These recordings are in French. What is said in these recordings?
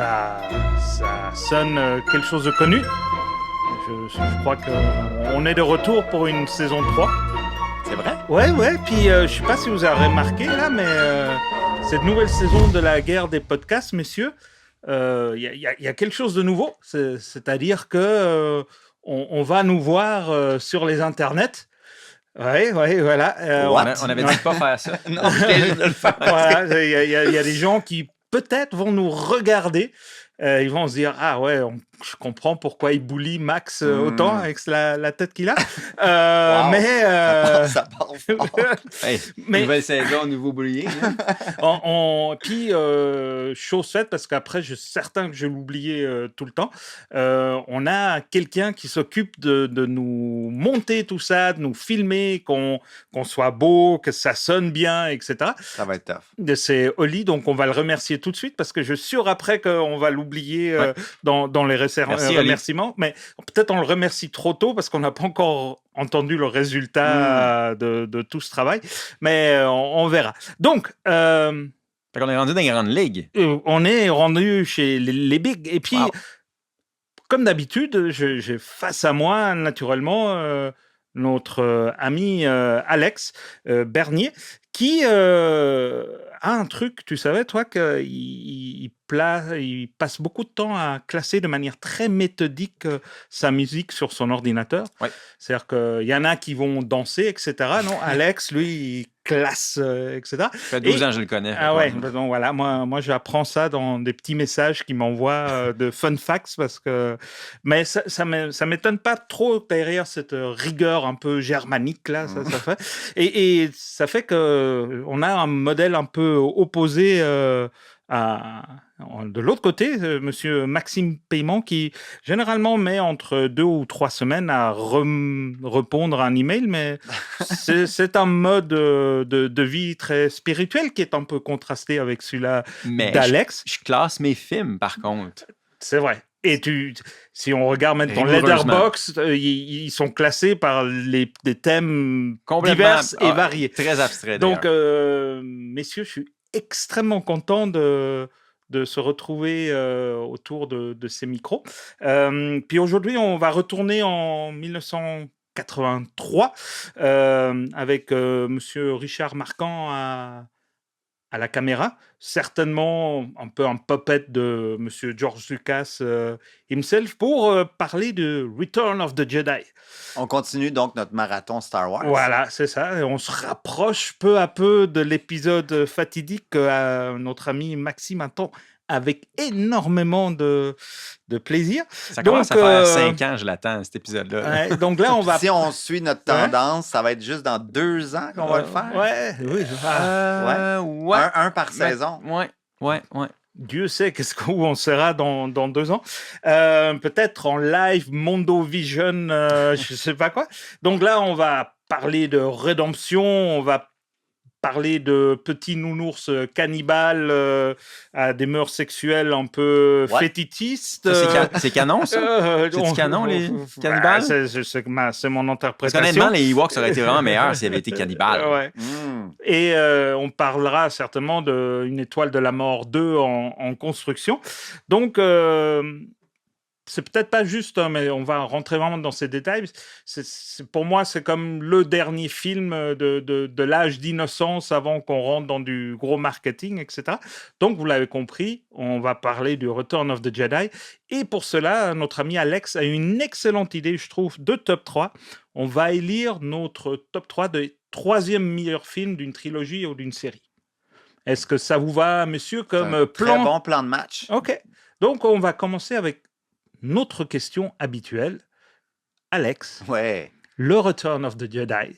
ça sonne quelque chose de connu. Je crois qu'on est de retour pour une saison 3. C'est vrai? Ouais, puis je sais pas si vous avez remarqué là, mais cette nouvelle saison de la guerre des podcasts, messieurs, il y a quelque chose de nouveau. C'est-à-dire que on va nous voir sur les internets. Ouais, voilà. On avait dit de pas faire ça. Non, je viens juste de le faire. Voilà, il y a des gens qui peut-être vont nous regarder. Ils vont se dire, ah ouais, je comprends pourquoi il bully Max autant avec la tête qu'il a. Wow. Mais Ça part fort. Hey, Mais- nouvelle saison, nouveau boulier. puis chose faite, parce qu'après je suis certain que je l'oubliais tout le temps, on a quelqu'un qui s'occupe de nous monter tout ça, de nous filmer, qu'on soit beau, que ça sonne bien, etc. Ça va être tough. C'est Oli, donc on va le remercier tout de suite parce que je suis sûr après qu'on va l'oublier dans les Merci, Oli. remerciements, mais peut-être on le remercie trop tôt parce qu'on n'a pas encore entendu le résultat de tout ce travail, mais on verra. Donc, Fait qu'on est rendu dans les grandes ligues. on est rendu chez les bigs, et puis, Wow. comme d'habitude, j'ai face à moi, naturellement, notre ami Alex Bernier, qui a un truc, tu savais, toi, qu'il passe beaucoup de temps à classer de manière très méthodique sa musique sur son ordinateur. Oui. C'est-à-dire qu'il y en a qui vont danser, etc. Non, Alex, lui, il classe, etc. Ça fait 12 ans que je le connais. Ah ouais, donc voilà, moi j'apprends ça dans des petits messages qu'il m'envoie de fun facts, parce que... Mais ça m'étonne pas trop derrière cette rigueur un peu germanique, là, ça fait. Et ça fait qu'on a un modèle un peu opposé de l'autre côté, monsieur Maxime Paiement, qui généralement met entre 2 ou 3 semaines à répondre à un email, mais c'est un mode de vie très spirituel qui est un peu contrasté avec celui-là Mais d'Alex. je classe mes films, par contre. C'est vrai. Et si on regarde même ton Rigoureusement. Letterboxd, ils sont classés par des thèmes Complètement divers et variés. Très abstrait, Donc, d'ailleurs. messieurs, je suis extrêmement content de se retrouver autour de ces micros. Puis aujourd'hui, on va retourner en 1983 avec monsieur Richard Marquand à la caméra, certainement un peu un puppet de monsieur George Lucas himself, pour parler de Return of the Jedi. On continue donc notre marathon Star Wars. Voilà, c'est ça. Et on se rapproche peu à peu de l'épisode fatidique que notre ami Maxime attend avec énormément de plaisir. Ça commence à faire 5 ans, je l'attends, cet épisode-là. Ouais, donc là, on va... Si on suit notre tendance, ça va être juste dans 2 ans qu'on va le faire. Ouais, oui. Ouais. Un par saison. Ouais. Dieu sait où on sera dans 2 ans. Peut-être en live, Mondo Vision, je sais pas quoi. Donc là, on va parler de rédemption, on va parler de petits nounours cannibales à des mœurs sexuelles un peu fétichistes. Ça, c'est canon, ça? C'est canon, les cannibales? C'est mon Parce interprétation. qu'honnêtement, les Ewoks auraient été vraiment meilleurs s'ils avaient été cannibales. Ouais. Et on parlera certainement d'une étoile de la mort 2 en construction. Donc, c'est peut-être pas juste, hein, mais on va rentrer vraiment dans ces détails. Pour moi, c'est comme le dernier film de l'âge d'innocence avant qu'on rentre dans du gros marketing, etc. Donc, vous l'avez compris, on va parler du Return of the Jedi. Et pour cela, notre ami Alex a une excellente idée, je trouve, de top 3. On va élire notre top 3 de 3e meilleur film d'une trilogie ou d'une série. Est-ce que ça vous va, monsieur, comme Un plan? Très bon plan de match. OK. Donc, on va commencer avec notre question habituelle. Alex, Ouais. le Return of the Jedi,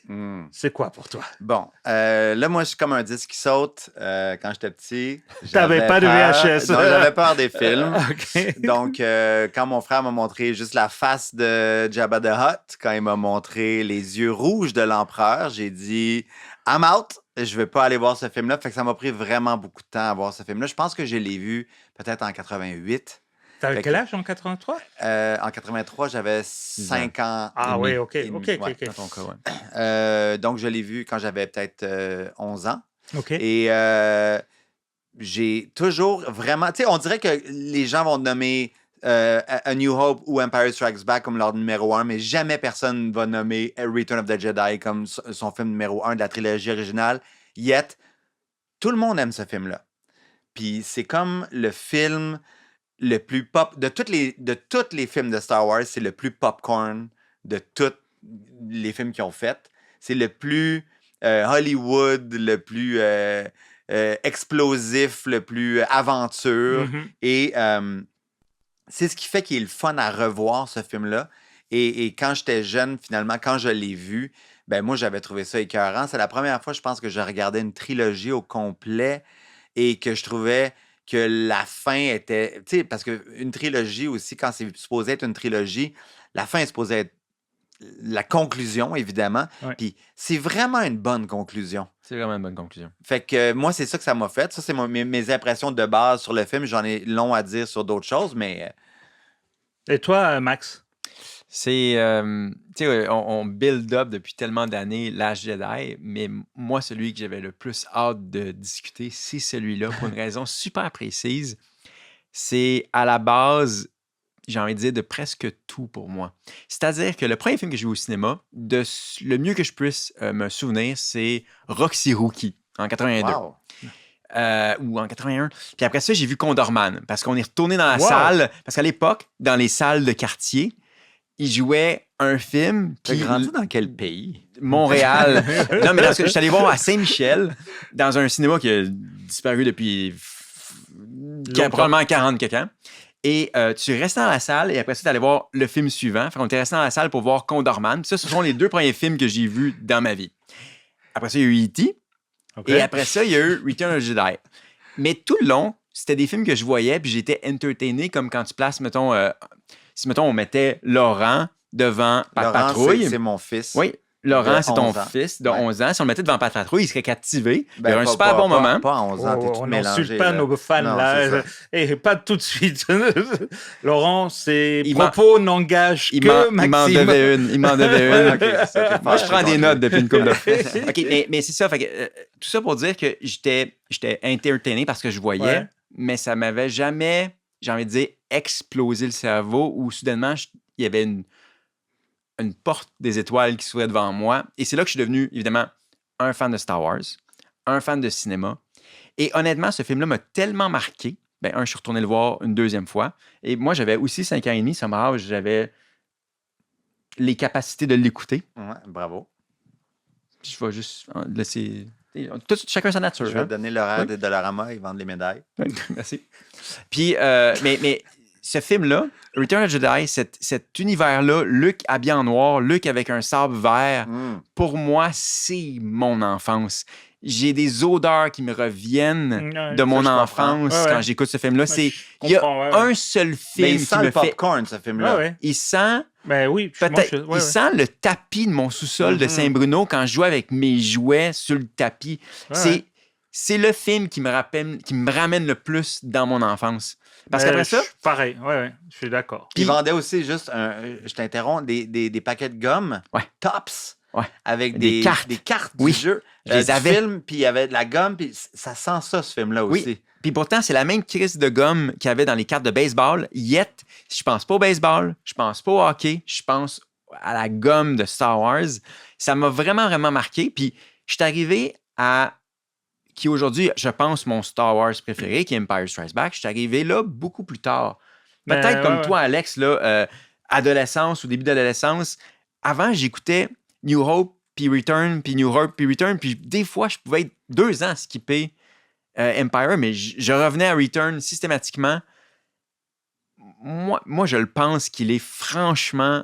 c'est quoi pour toi? Bon, là, moi, je suis comme un disque qui saute. Quand j'étais petit, T'avais pas de VHS. Non, j'avais peur des films. OK. Donc, quand mon frère m'a montré juste la face de Jabba the Hutt, quand il m'a montré les yeux rouges de l'empereur, j'ai dit « I'm out ». Je vais pas aller voir ce film-là. Fait que ça m'a pris vraiment beaucoup de temps à voir ce film-là. Je pense que je l'ai vu peut-être en 88. T'avais quel âge en 83? En 83, j'avais 5 ans. Ah oui, OK. et demi, OK. ouais. Dans ton cas, ouais. Donc, je l'ai vu quand j'avais peut-être 11 ans. OK. Et j'ai toujours vraiment... Tu sais, on dirait que les gens vont nommer A New Hope ou Empire Strikes Back comme leur numéro 1, mais jamais personne va nommer Return of the Jedi comme son film numéro 1 de la trilogie originale. Yet, tout le monde aime ce film-là. Puis c'est comme le film le plus pop... De tous les films de Star Wars, c'est le plus popcorn de tous les films qu'ils ont fait. C'est le plus Hollywood, le plus explosif, le plus aventure. Mhm. Et c'est ce qui fait qu'il est le fun à revoir, ce film-là. Et quand j'étais jeune, finalement, quand je l'ai vu, ben moi, j'avais trouvé ça écœurant. C'est la première fois, je pense, que je regardais une trilogie au complet et que je trouvais que la fin était... Tu sais, parce qu'une trilogie aussi, quand c'est supposé être une trilogie, la fin est supposée être la conclusion, évidemment. Ouais. Puis c'est vraiment une bonne conclusion. C'est vraiment une bonne conclusion. Fait que moi, c'est ça que ça m'a fait. Ça, c'est mes impressions de base sur le film. J'en ai long à dire sur d'autres choses, mais... Et toi, Max? C'est, tu sais, on build up depuis tellement d'années l'âge Jedi, mais moi, celui que j'avais le plus hâte de discuter, c'est celui-là pour une raison super précise. C'est à la base, j'ai envie de dire, de presque tout pour moi. C'est-à-dire que le premier film que j'ai vu au cinéma, le mieux que je puisse me souvenir, c'est Roxy Rookie en 82. Wow. Ou en 81. Puis après ça, j'ai vu Condorman parce qu'on est retourné dans la Wow. salle. Parce qu'à l'époque, dans les salles de quartier, ils jouaient un film. T'as Puis grandi dans quel pays? Montréal. Non, mais parce que je suis allé voir à Saint-Michel, dans un cinéma qui a disparu depuis probablement 40 quelques ans. Et tu restes dans la salle et après ça, tu allais voir le film suivant. Fait qu'on était resté dans la salle pour voir Condorman. Puis ça, ce sont les 2 premiers films que j'ai vus dans ma vie. Après ça, il y a eu E.T. Okay. Et après ça, il y a eu Return of the Jedi. Mais tout le long, c'était des films que je voyais, puis j'étais entertainé, comme quand tu places, mettons, si, mettons, on mettait Laurent devant Pat Laurent, Patrouille. c'est mon fils. Oui, Laurent, c'est ton 11 ans. fils de Ouais. 11 ans. Si on le mettait devant Pat Patrouille, il serait captivé. il y aurait un pas- super pas- bon pas- moment. Pas à 11 ans, t'es tout On mélangé. n'insulte pas là. nos fans, Non, là. c'est ça. Et pas tout de suite. Laurent, ses Il propos n'engagent Il que m'en Maxime. devait une. Il m'en devait une. Ok, c'est ça, Moi, je prends des notes depuis une couple de fois. Ouais. OK, mais c'est ça. Fait que, tout ça pour dire que j'étais entertainé parce que je voyais, Ouais. mais ça m'avait jamais, j'ai envie de dire, explosé le cerveau où soudainement, il y avait une porte des étoiles qui s'ouvrait devant moi. Et c'est là que je suis devenu, évidemment, un fan de Star Wars, un fan de cinéma. Et honnêtement, ce film-là m'a tellement marqué. Ben, je suis retourné le voir une deuxième fois. Et moi, j'avais aussi 5 ans et demi, somehow, j'avais les capacités de l'écouter. Ouais, bravo. Je vais juste laisser... Chacun sa nature. Je vais hein. te donner l'horaire Oui. des Dollarama, ils vendent les médailles. Merci. Puis, mais ce film-là, Return of the Jedi, cet univers-là, Luke habillé en noir, Luke avec un sabre vert, pour moi, c'est mon enfance. J'ai des odeurs qui me reviennent Ouais, de mon ça, je enfance comprends. Ouais, quand ouais. j'écoute ce film-là. Ouais, Il y a comprends, ouais, un seul Mais film il qui sent me le fait... popcorn, ce film-là. Ouais, ouais. Il sent... Ben oui, Peut-être, ouais, il sent le tapis de mon sous-sol de Saint-Bruno quand je jouais avec mes jouets sur le tapis. Ouais. C'est le film qui me ramène le plus dans mon enfance. Parce qu'après ça... Pareil, ouais, je suis d'accord. Puis ils vendaient aussi juste, je t'interromps, des paquets de gomme, Ouais. Tops, Ouais. avec Des cartes. des cartes Oui, du jeu, je les du avais. film, puis il y avait de la gomme, puis ça sent ça, ce film-là Oui. aussi. Puis pourtant, c'est la même crise de gomme qu'il y avait dans les cartes de baseball. Yet, je pense pas au baseball, je pense pas au hockey, je pense à la gomme de Star Wars. Ça m'a vraiment, vraiment marqué. Puis je suis arrivé à qui aujourd'hui, je pense, mon Star Wars préféré, qui est Empire Strikes Back. Je suis arrivé là beaucoup plus tard. Peut-être comme toi, Alex, là, adolescence ou début d'adolescence. Avant, j'écoutais New Hope, puis Return, puis New Hope, puis Return. Puis des fois, je pouvais être 2 ans skipper Empire, mais je revenais à Return systématiquement. Moi, je le pense qu'il est franchement...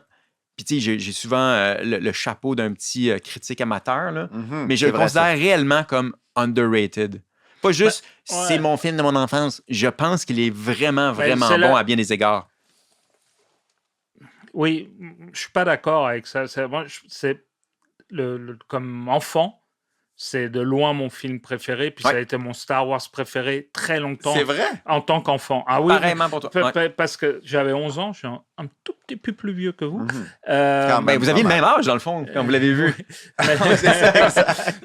Puis tu sais, j'ai souvent le chapeau d'un petit critique amateur, là, mais je le considère réellement comme underrated. Pas juste, c'est mon film de mon enfance. Je pense qu'il est vraiment, vraiment bon à bien des égards. Oui, je suis pas d'accord avec ça. Moi, c'est comme enfant, c'est de loin mon film préféré, puis ça a été mon Star Wars préféré très longtemps C'est vrai? en tant qu'enfant. Ah oui, Pareillement pour toi. Ouais. parce que j'avais 11 ans, je suis un tout petit peu plus vieux que vous. Quand même. Vous aviez le même âge, dans le fond, quand vous l'avez vu.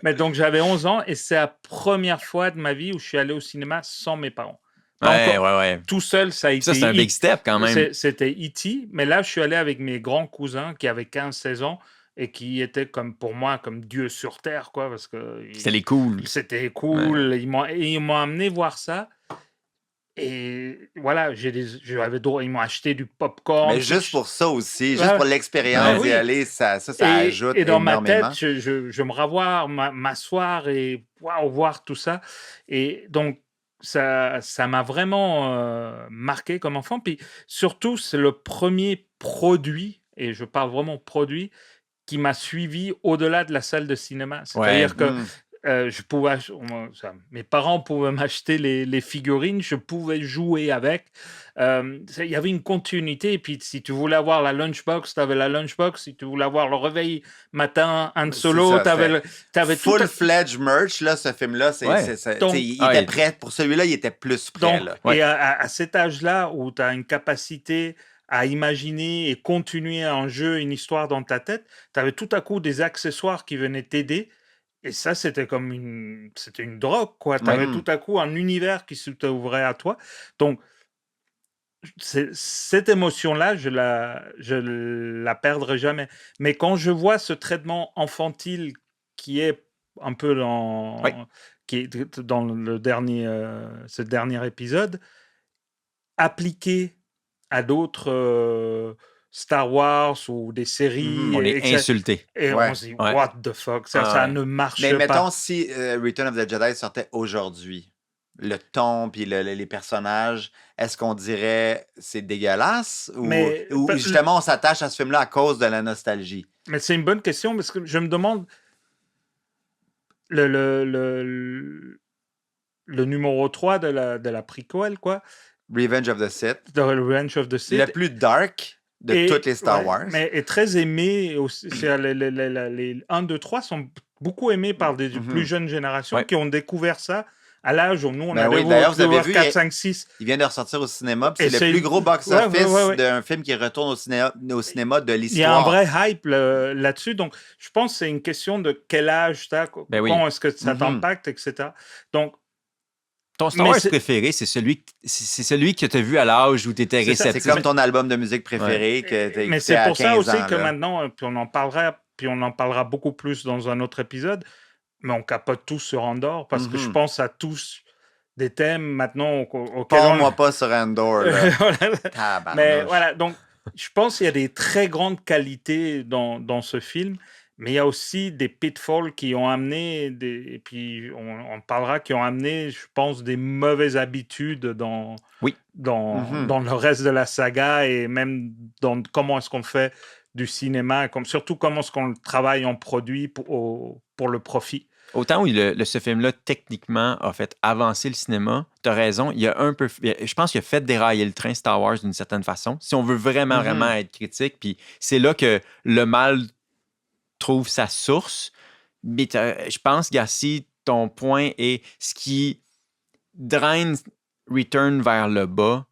Mais donc, j'avais 11 ans et c'est la première fois de ma vie où je suis allé au cinéma sans mes parents. Ouais. Tout seul, ça a été... Ça, c'est un big step quand même. C'était E.T., mais là, je suis allé avec mes grands cousins qui avaient 15-16 ans et qui étaient comme pour moi comme Dieu sur terre, quoi, parce que C'était les cools. c'était cool. Ouais. Ils m'ont amené voir ça. Et voilà, ils m'ont acheté du popcorn. Mais juste pour ça aussi, Ouais. juste pour l'expérience Oui. d'y aller, ça ajoute Et dans ma énormément. tête, je me revois m'asseoir et voir tout ça. Et donc, ça m'a vraiment marqué comme enfant. Puis surtout, c'est le premier produit, et je parle vraiment produit, qui m'a suivi au-delà de la salle de cinéma. C'est-à-dire que je pouvais, mes parents pouvaient m'acheter les figurines, je pouvais jouer avec. Il y avait une continuité. Et puis, si tu voulais avoir la lunchbox, tu avais la lunchbox. Si tu voulais avoir le réveil matin, Han Solo, tu avais tout. Full-fledged merch, là, ce film-là, il était prêt. Pour celui-là, il était plus prêt. Donc, là. Et à cet âge-là, où tu as une capacité à imaginer et continuer un jeu, une histoire dans ta tête, tu avais tout à coup des accessoires qui venaient t'aider. Et ça, c'était comme c'était une drogue, quoi. Tu avais tout à coup un univers qui s'ouvrait à toi. Donc, cette émotion-là, je la perdrai jamais. Mais quand je vois ce traitement infantile qui est un peu qui est dans ce dernier épisode, appliqué à d'autres Star Wars ou des séries. On est insulté. Et on se dit, what the fuck, ça ne marche pas. Mais mettons, si Return of the Jedi sortait aujourd'hui, le ton puis les personnages, est-ce qu'on dirait c'est dégueulasse ou justement on s'attache à ce film-là à cause de la nostalgie? Mais c'est une bonne question parce que je me demande le numéro 3 de la prequel, quoi. Revenge of the Sith. Revenge of the Sith. Le plus dark de toutes les Star Wars. Mais est très aimé aussi. Les 1, 2, 3 sont beaucoup aimés par des plus jeunes générations qui ont découvert ça à l'âge où nous, on avait d'ailleurs, vous avez vu, 4, 5, 6. Il vient de ressortir au cinéma, puis c'est le plus gros box-office d'un film qui retourne au cinéma de l'histoire. Il y a un vrai hype là-dessus, donc je pense que c'est une question de quel âge tu as, comment est-ce que ça t'impacte, etc. Donc, ton Star Wars préféré, c'est celui que tu as vu à l'âge où tu étais réceptif. C'est comme ton album de musique préféré que tu as écouté à 15 ans. Mais c'est pour ça aussi que maintenant, puis on en parlera beaucoup plus dans un autre épisode, mais on capote tous sur Andor parce que je pense à tous des thèmes maintenant auxquels Parle-moi pas sur Andor. Mais voilà, donc je pense qu'il y a des très grandes qualités dans ce film, mais il y a aussi des pitfalls qui ont amené, et puis on parlera, qui ont amené, je pense, des mauvaises habitudes dans le reste de la saga et même dans comment est-ce qu'on fait du cinéma, surtout comment est-ce qu'on travaille en produit pour le profit. Autant où ce film-là, techniquement, a fait avancer le cinéma, tu as raison, je pense qu'il a fait dérailler le train Star Wars d'une certaine façon, si on veut vraiment être critique. Puis c'est là que le mal trouve sa source. Mais je pense, Garcia, ton point est ce qui draine Return vers le bas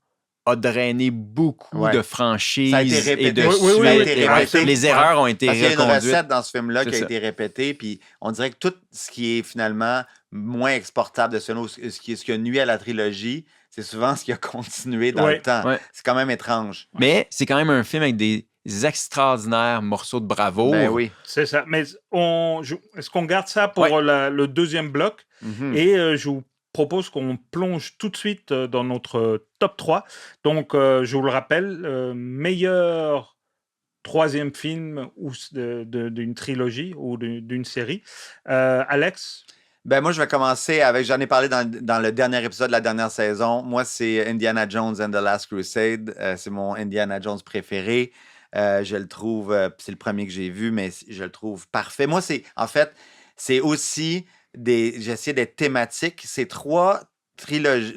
a drainé beaucoup de franchises et de suites. Les erreurs ont été reconduites. Il y a une recette dans ce film-là qui a été répétée, puis on dirait que tout ce qui est finalement moins exportable de ce qui a nuit à la trilogie, c'est souvent ce qui a continué dans le temps. C'est quand même étrange. Mais c'est quand même un film avec des extraordinaires morceaux de bravoure. Ben oui. C'est ça. Mais est-ce qu'on garde ça pour le deuxième bloc? Et je vous propose qu'on plonge tout de suite dans notre top 3. Donc, je vous le rappelle, meilleur troisième film d'une trilogie ou d'une série. Alex? Ben moi, je vais commencer avec, j'en ai parlé dans le dernier épisode de la dernière saison. Moi, c'est Indiana Jones and the Last Crusade. C'est mon Indiana Jones préféré. Je le trouve, c'est le premier que j'ai vu, mais je le trouve parfait. Moi, c'est aussi j'essaie d'être thématique. C'est 3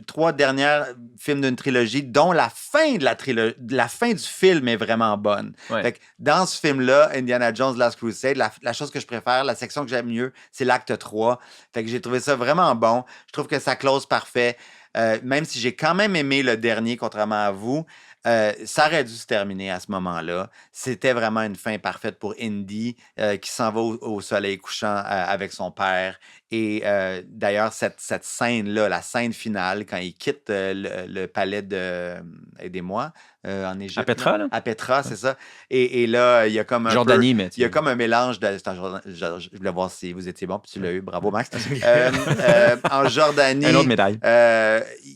trois dernières films d'une trilogie, dont la fin la fin du film est vraiment bonne. Ouais. Fait que dans ce film-là, Indiana Jones Last Crusade, la chose que je préfère, la section que j'aime mieux, c'est l'acte 3. Fait que j'ai trouvé ça vraiment bon. Je trouve que ça close parfait. Même si j'ai quand même aimé le dernier, contrairement à vous, ça aurait dû se terminer à ce moment-là. C'était vraiment une fin parfaite pour Indy, qui s'en va au soleil couchant avec son père. Et d'ailleurs, cette scène-là, la scène finale, quand il quitte le palais de... aidez-moi, en Égypte. À Petra, là? À Petra, c'est ça. Et là, il y a comme un Jordanie, peu... mais... Il y a comme un mélange de... Je voulais voir si vous étiez bon, puis tu l'as eu. Bravo, Max. En Jordanie... Une autre médaille.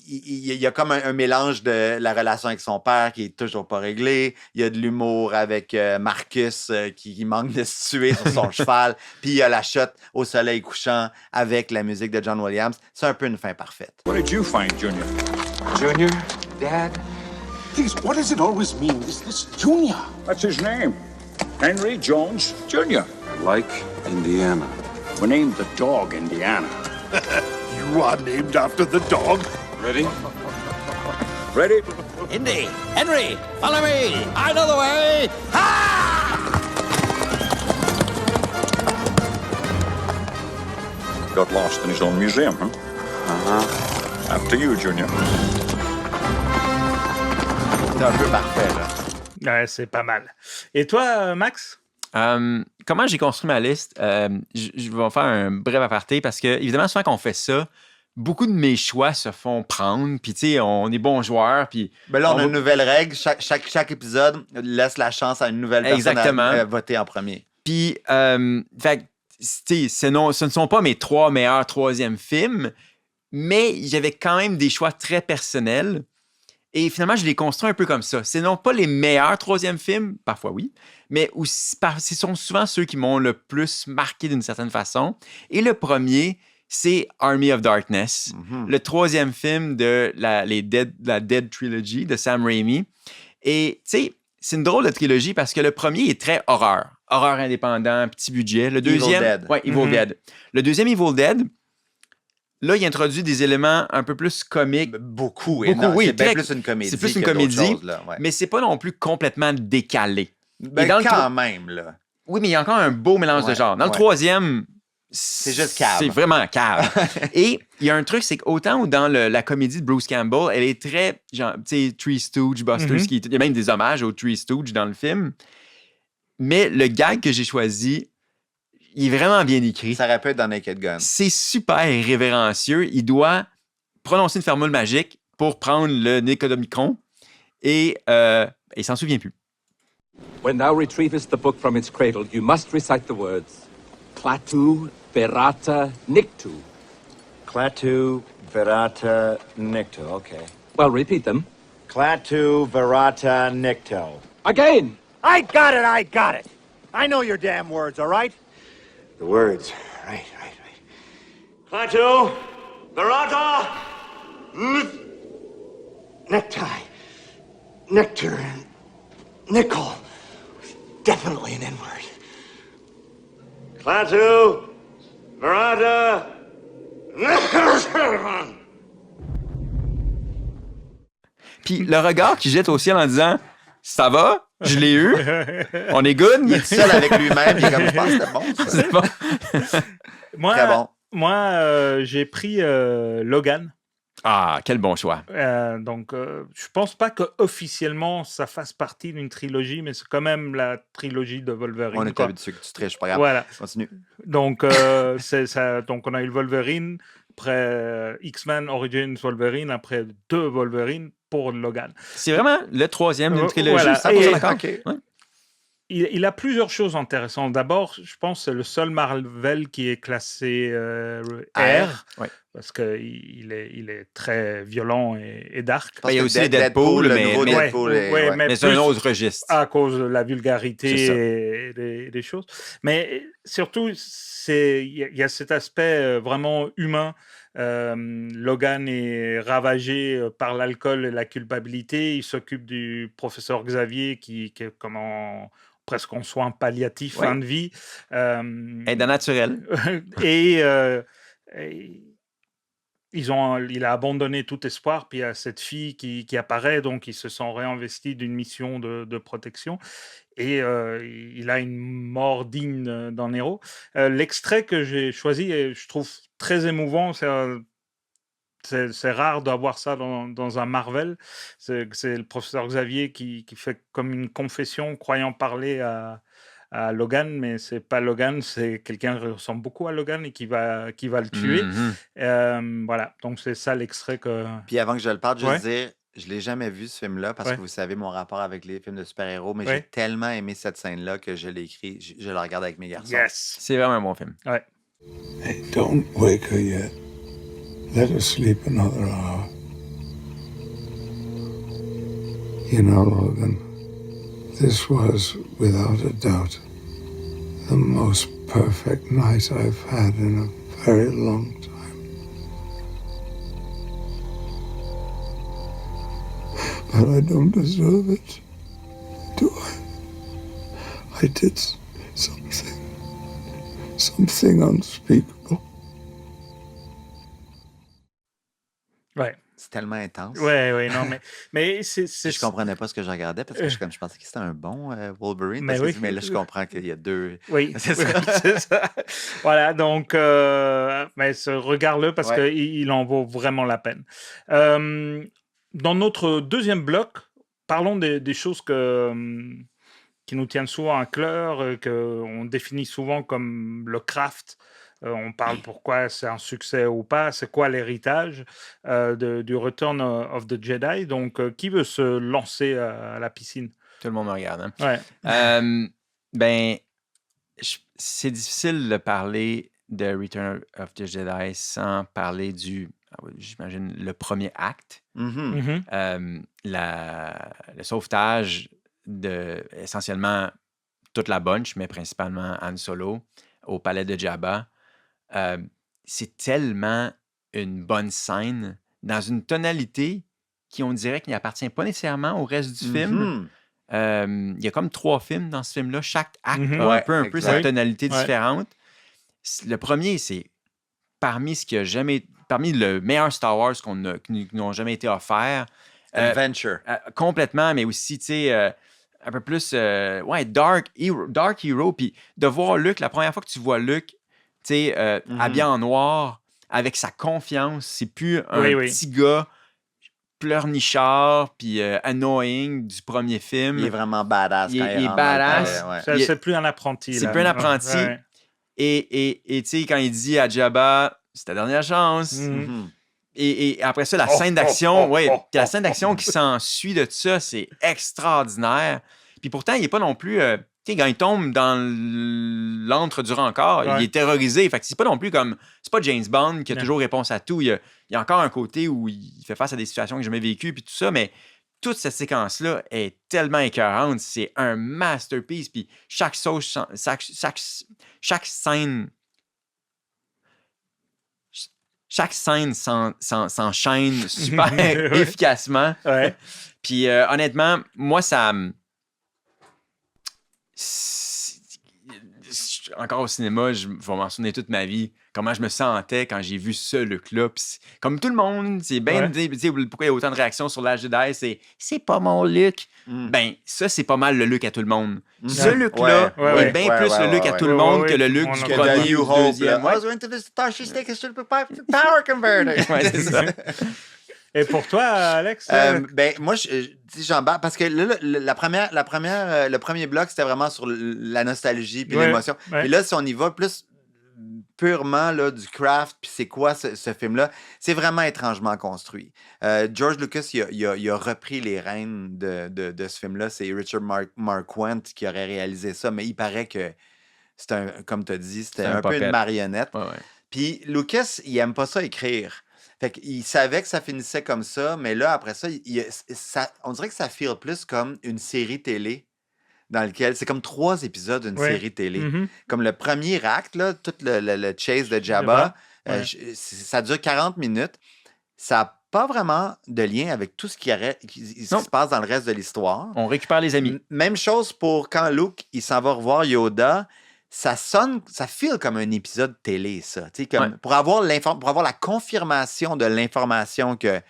Il y a comme un mélange de la relation avec son père qui est toujours pas réglée. Il y a de l'humour avec Marcus qui manque de se tuer sur son cheval. Puis il y a la shot au soleil couchant avec la musique de John Williams. C'est un peu une fin parfaite. What did you find, Junior? Junior? Dad? Please, what does it always mean? This Junior? That's his name. Henry Jones Jr. Like Indiana. We named the dog Indiana. You are named after the dog? Ready? Ready? Indy, Henry, follow me. I know the way. Got lost in his own museum, huh? Uh-huh. After you, Junior. C'est un peu parfait, là. Ouais, c'est pas mal. Et toi, Max? Comment j'ai construit ma liste? Je vais faire un bref aparté parce que, évidemment, souvent quand on fait ça, beaucoup de mes choix se font prendre. Puis, tu sais, on est bons joueurs. Puis Ben là, on a une nouvelle règle. Chaque épisode laisse la chance à une nouvelle personne à voter en premier. Puis, fait, tu sais, ce ne sont pas mes 3 meilleurs troisièmes films, mais j'avais quand même des choix très personnels. Et finalement, je les construis un peu comme ça. Ce non pas les meilleurs troisièmes films, parfois oui, mais aussi, ce sont souvent ceux qui m'ont le plus marqué d'une certaine façon. Et le premier, c'est Army of Darkness, le troisième film de la Dead Trilogy de Sam Raimi. Et tu sais, c'est une drôle de trilogie parce que le premier est très horreur indépendant, petit budget. Le deuxième, Evil Dead. Ouais, Evil Dead. Le deuxième Evil Dead, là, il introduit des éléments un peu plus comiques. Beaucoup, oui. C'est bien plus une comédie. C'est plus une que d'autres comédie, choses, là, ouais. mais c'est pas non plus complètement décalé. Ben, Et dans quand même, là. Oui, mais il y a encore un beau mélange de genres. Dans le troisième, c'est juste cave. C'est vraiment cave. Et il y a un truc, c'est qu'autant dans la comédie de Bruce Campbell, elle est très, genre, tu sais, Three Stooges, Busters, il y a même des hommages aux Three Stooges dans le film. Mais le gag que j'ai choisi, il est vraiment bien écrit. Ça aurait pu être dans Naked Gun. C'est super révérencieux. Il doit prononcer une formule magique pour prendre le Necronomicon et il s'en souvient plus. When thou retrievest the book from its cradle, you must recite the words Klaatu Verata Nictu. Klaatu Verata Nicto, okay. Well, repeat them. Klaatu Verata Nicto. Again! I got it! I know your damn words, all right? The words. Right. Klaatu Verata Necktie. Nectar. Nickel. Definitely an N-word. Klaatu Verata Puis le regard qu'il jette au ciel en disant « Ça va? Je l'ai eu? On est good? » Il est seul avec lui-même. Il est comme, je pense que c'était bon, ça. C'est bon. Très bon. Moi, j'ai pris Logan. Ah, quel bon choix. Donc, je pense pas qu'officiellement ça fasse partie d'une trilogie, mais c'est quand même la trilogie de Wolverine. On est habitué que tu triches, pas grave. Voilà. Continue. Donc, c'est ça. Donc, on a eu le Wolverine, après X-Men Origins Wolverine, après 2 Wolverine pour Logan. C'est vraiment le troisième d'une trilogie. Voilà. 100% d'accord. Okay. Ouais. Il a plusieurs choses intéressantes. D'abord, je pense que c'est le seul Marvel qui est classé R, Ouais. parce qu'il est très violent et dark. Parce Il y a que aussi Deadpool, le mais- nouveau mais- Deadpool est- ouais, ouais. mais Mais c'est un plus autre registre. à cause de la C'est vulgarité ça. et des choses. Mais surtout, il y a cet aspect vraiment humain. Logan est ravagé par l'alcool et la culpabilité. Il s'occupe du professeur Xavier qui est presque en soins palliatifs, Ouais. fin de vie. Aide naturelle. et il a abandonné tout espoir, puis il y a cette fille qui apparaît, donc ils se sont réinvestis d'une mission de protection, et il a une mort digne d'un héros. L'extrait que j'ai choisi, je trouve très émouvant, c'est rare d'avoir ça dans un Marvel. C'est le professeur Xavier qui fait comme une confession, croyant parler à Logan, mais c'est pas Logan, c'est quelqu'un qui ressemble beaucoup à Logan et qui va le tuer. Voilà, donc c'est ça l'extrait que... Puis avant que je le parte, juste Ouais. dire, je l'ai jamais vu ce film-là parce Ouais. que vous savez mon rapport avec les films de super-héros, mais Ouais. j'ai tellement aimé cette scène-là que je l'ai écrit, je le regarde avec mes garçons. Yes! C'est vraiment un bon film. Ouais. Hey, don't wake her yet. Let her sleep another hour. You know, Logan, this was, without a doubt, the most perfect night I've had in a very long time. But I don't deserve it, do I? I did something unspeakable. Ouais. C'est tellement intense. Ouais, non, mais c'est... Je comprenais pas ce que je regardais parce que je pensais que c'était un bon Wolverine. Mais Parce que, oui. mais là, je comprends qu'il y a deux. Oui, C'est ça. c'est ça. Voilà, donc, mais regarde-le parce Ouais. qu'il en vaut vraiment la peine. Dans notre deuxième bloc, parlons des choses qui nous tiennent souvent à cœur, qu'on définit souvent comme le craft. On parle pourquoi c'est un succès ou pas, c'est quoi l'héritage du Return of the Jedi. Donc, qui veut se lancer à la piscine? Tout le monde me regarde. Hein? Ouais. Ben, c'est difficile de parler de Return of the Jedi sans parler j'imagine, le premier acte. Mhm. Mhm. Le sauvetage de essentiellement toute la bunch, mais principalement Han Solo, au palais de Jabba. C'est tellement une bonne scène dans une tonalité qui, on dirait, qu'il n'appartient pas nécessairement au reste du film. Mhm. Il y a comme 3 films dans ce film-là. Chaque acte Mhm. a Ouais, un peu exact. sa tonalité Ouais. différente. Le premier, c'est parmi le meilleur Star Wars qui n'ont jamais été offert. Adventure. Complètement, mais aussi, tu sais, un peu plus, Dark Hero. Puis de voir Luke, la première fois que tu vois Luke, tu sais, habillé en noir, avec sa confiance, c'est plus un petit gars pleurnichard puis annoying du premier film. Il est vraiment badass. Il quand est rentre dans le badass. palais, ouais. C'est plus un apprenti. C'est là. plus un apprenti. Ouais. Et tu sais, quand il dit à Jabba, c'est ta dernière chance. Mhm. Mhm. Et après ça, la scène d'action, la scène d'action qui s'ensuit de ça, c'est extraordinaire. Puis pourtant, il n'est pas non plus... tu sais, quand il tombe dans l'antre du rancor, il est terrorisé. Fait que c'est pas non plus comme... C'est pas James Bond qui a toujours réponse à tout. Il y a encore un côté où il fait face à des situations que j'ai jamais vécues, puis tout ça, mais toute cette séquence-là est tellement écœurante. C'est un masterpiece. Puis chaque scène... Chaque scène s'enchaîne super efficacement. Ouais. Puis honnêtement, moi, ça... Encore au cinéma, je vais m'en souvenir toute ma vie, comment je me sentais quand j'ai vu ce look-là. Comme tout le monde, c'est bien... Tu sais, pourquoi il y a autant de réactions sur l'âge Jedi, c'est pas mon look. Ben, ça, c'est pas mal le look à tout le monde. Ce look-là est bien plus le look à tout le monde que le look du premier New ou du Hope. deuxième. I was going to the Starship Station Super Power Converter. Ouais, c'est ça. Et pour toi, Alex? Ben, moi, j'embarque parce que là, le premier bloc, c'était vraiment sur la nostalgie puis l'émotion. Ouais. Puis là, si on y va plus purement là, du craft, puis c'est quoi ce film-là, c'est vraiment étrangement construit. George Lucas, il a repris les rênes de ce film-là. C'est Richard Marquand qui aurait réalisé ça, mais il paraît que c'était, comme tu as dit, c'était un peu une marionnette. Ouais. Puis Lucas, il aime pas ça écrire. Fait qu'il savait que ça finissait comme ça, mais là, après ça, on dirait que ça file plus comme une série télé dans lequel c'est comme 3 épisodes d'une série télé. Mhm. Comme le premier acte, là, tout le chase de Jabba, ça dure 40 minutes. Ça n'a pas vraiment de lien avec tout ce qui se passe dans le reste de l'histoire. On récupère les amis. Même chose pour quand Luke il s'en va revoir Yoda. ça feel comme un épisode télé, ça. Tu sais, comme Ouais. pour avoir la confirmation de l'information que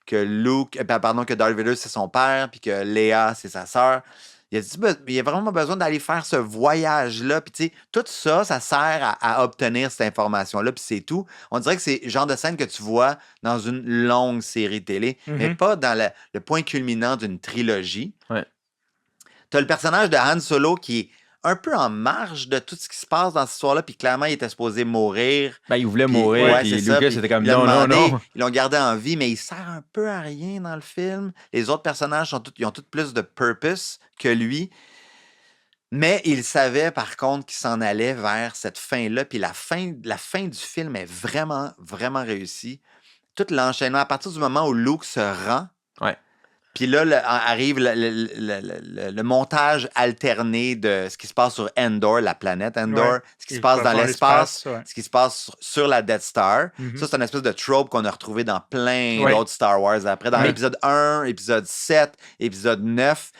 que Darth Vader, c'est son père, puis que Leia, c'est sa sœur. Il y a vraiment besoin d'aller faire ce voyage-là. Puis, tu sais, tout ça, ça sert à obtenir cette information-là, puis c'est tout. On dirait que c'est le genre de scène que tu vois dans une longue série télé, mais pas dans le point culminant d'une trilogie. Ouais. Tu as le personnage de Han Solo qui est un peu en marge de tout ce qui se passe dans cette histoire-là, puis clairement, il était supposé mourir. Ben, il voulait Puis, mourir, ouais, puis c'est ça, Lucas puis était comme il a non, demandé, non. Ils l'ont gardé en vie, mais il sert un peu à rien dans le film. Les autres personnages ils ont tous plus de purpose que lui. Mais il savait, par contre, qu'il s'en allait vers cette fin-là. Puis la fin du film est vraiment, vraiment réussie. Tout l'enchaînement, à partir du moment où Luke se rend, Ouais. puis là, arrive le montage alterné de ce qui se passe sur Endor, la planète Endor, Ouais. ce qui se Il passe va dans voir l'espace, ouais. ce qui se passe sur la Death Star. Mhm. Ça, c'est une espèce de trope qu'on a retrouvé dans plein Ouais. d'autres Star Wars après, dans Mais- l'épisode 1, épisode 7, épisode 9,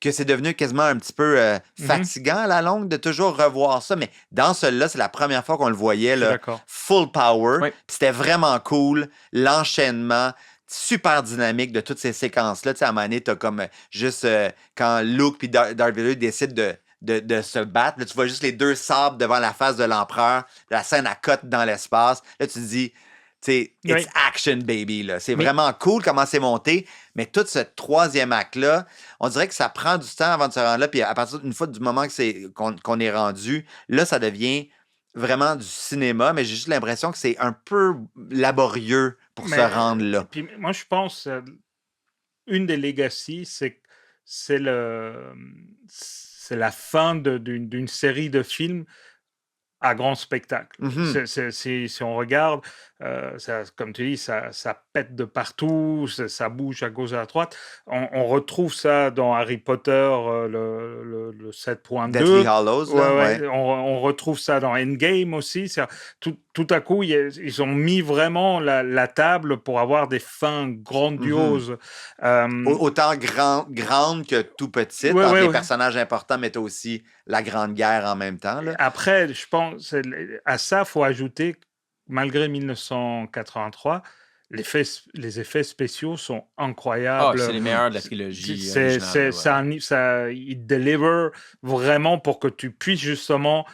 que c'est devenu quasiment un petit peu fatigant à la longue de toujours revoir ça. Mais dans celui-là, c'est la première fois qu'on le voyait, Je suis là, d'accord. full power. Ouais. Puis c'était vraiment cool. L'enchaînement, super dynamique de toutes ces séquences-là. Tu sais, à un moment donné, t'as comme juste quand Luke puis Darth Vader décident de se battre. Là, tu vois juste les deux sabres devant la face de l'empereur. La scène à cote dans l'espace. Là, tu te dis, tu sais, it's Oui. action, baby. Là. C'est Mais- vraiment cool comment c'est monté. Mais tout ce troisième acte-là, on dirait que ça prend du temps avant de se rendre là. Puis à partir d'une fois du moment qu'on est rendu, là, ça devient vraiment du cinéma. Mais j'ai juste l'impression que c'est un peu laborieux pour Mais, se rendre là. Puis moi, je pense une des legacies, c'est la fin d'une série de films à grand spectacle. Mhm. Si on regarde, comme tu dis, ça pète de partout, ça bouge à gauche et à droite. On retrouve ça dans Harry Potter, le 7.2. Deathly Hallows, là, ouais. On retrouve ça dans Endgame aussi. Tout à coup, ils ont mis vraiment la table pour avoir des fins grandioses. Autant grande que tout petite. Ouais, Entre ouais, les ouais. personnages importants, mais t'as aussi la Grande Guerre en même temps. Là. Après, je pense, à ça, il faut ajouter, malgré 1983, les effets spéciaux sont Ah, incroyables. c'est les meilleurs de la trilogie C'est- originale. Ouais. il deliver vraiment pour que tu puisses justement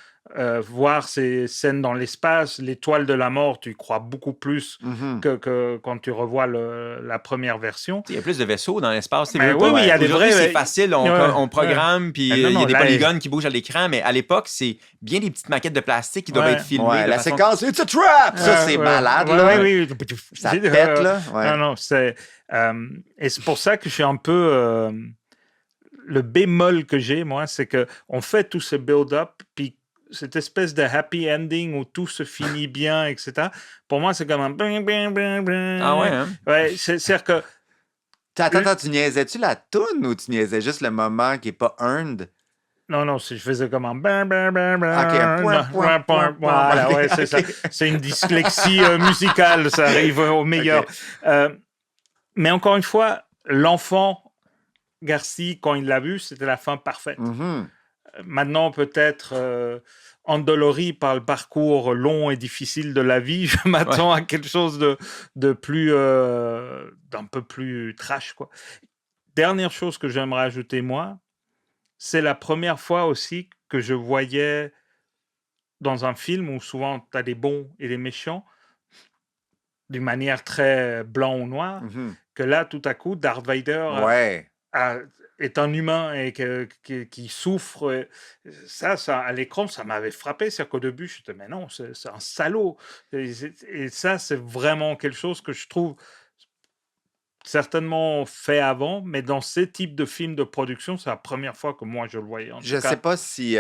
voir ces scènes dans l'espace. L'étoile de la mort, tu y crois beaucoup plus Mhm. que quand tu revois la première version. Il y a plus de vaisseaux dans l'espace. Mais oui, il y a des Aujourd'hui, vrais- c'est facile, on Ouais, programme, puis Ah, il non, y non, a des là, polygones qui bougent à l'écran, mais à l'époque, c'est bien des petites maquettes de plastique qui doivent Ouais. être filmées. Ouais, de la façon- séquence, it's a trap! Ça, c'est Ouais, malade. ouais, là. oui. Ça pète, là. Ouais. Non, non, c'est... et c'est pour ça que je suis un peu... le bémol que j'ai, moi, c'est que on fait tout ce build-up, puis cette espèce de happy ending où tout se finit bien, etc. Pour moi, c'est comme un... Ah ouais, hein? Ouais, c'est-à-dire que... Attends, tu niaisais-tu la toune ou tu niaisais juste le moment qui est pas earned? Non, je faisais comme un... Ok, un point, point, point, Voilà, point. ouais, c'est Ok. ça. C'est une dyslexie musicale, ça arrive au meilleur. Ok. Mais encore une fois, l'enfant, Garci, quand il l'a vu, c'était la fin parfaite. Mhm. Maintenant, peut-être endolori par le parcours long et difficile de la vie, je m'attends à quelque chose de plus, d'un peu plus trash, quoi. Dernière chose que j'aimerais ajouter, moi, c'est la première fois aussi que je voyais dans un film où souvent tu as des bons et des méchants, d'une manière très blanc ou noir, Mhm. que là, tout à coup, Darth Vader Ouais. est un humain et qui souffre. Ça, à l'écran, ça m'avait frappé. C'est-à-dire qu'au début, je me disais, mais non, c'est un salaud. Et ça, c'est vraiment quelque chose que je trouve certainement fait avant, mais dans ces types de films de production, c'est la première fois que moi, je le voyais. En Je tout cas. sais pas si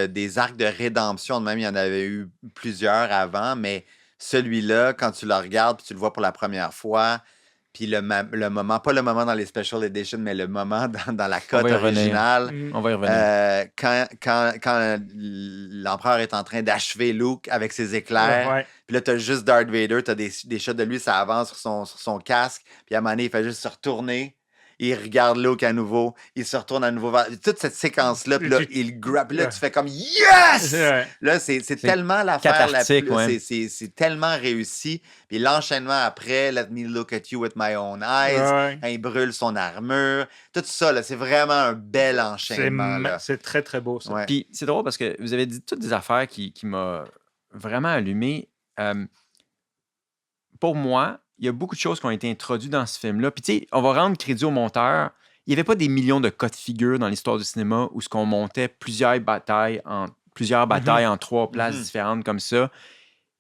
des arcs de rédemption, de même, il y en avait eu plusieurs avant, mais celui-là, quand tu le regardes puis tu le vois pour la première fois, puis le moment, pas le moment dans les Special Edition, mais le moment dans la cote va y revenir. originale, On va y revenir. quand l'empereur est en train d'achever Luke avec ses éclairs, Ouais. puis là, t'as juste Darth Vader, t'as des shots de lui, ça avance sur son casque, puis à un moment donné, il fait juste se retourner. il regarde Luke à nouveau, il se retourne à nouveau vers... Toute cette séquence-là, puis là, il grab, là, tu fais comme « Yes! » Ouais. Là, c'est tellement l'affaire la cathartique, plus... ouais. C'est tellement réussi. Puis l'enchaînement après, « Let me look at you with my own eyes Ouais. quand il brûle son armure. Tout ça, là, c'est vraiment un bel C'est enchaînement. Là. c'est très, très beau, ça. Ouais. Puis c'est drôle parce que vous avez dit toutes des affaires qui m'ont vraiment allumé. Pour moi, il y a beaucoup de choses qui ont été introduites dans ce film-là. Puis tu sais, on va rendre crédit au monteur. Il n'y avait pas des millions de cas de figure dans l'histoire du cinéma où ce qu'on montait plusieurs batailles en 3 places différentes comme ça.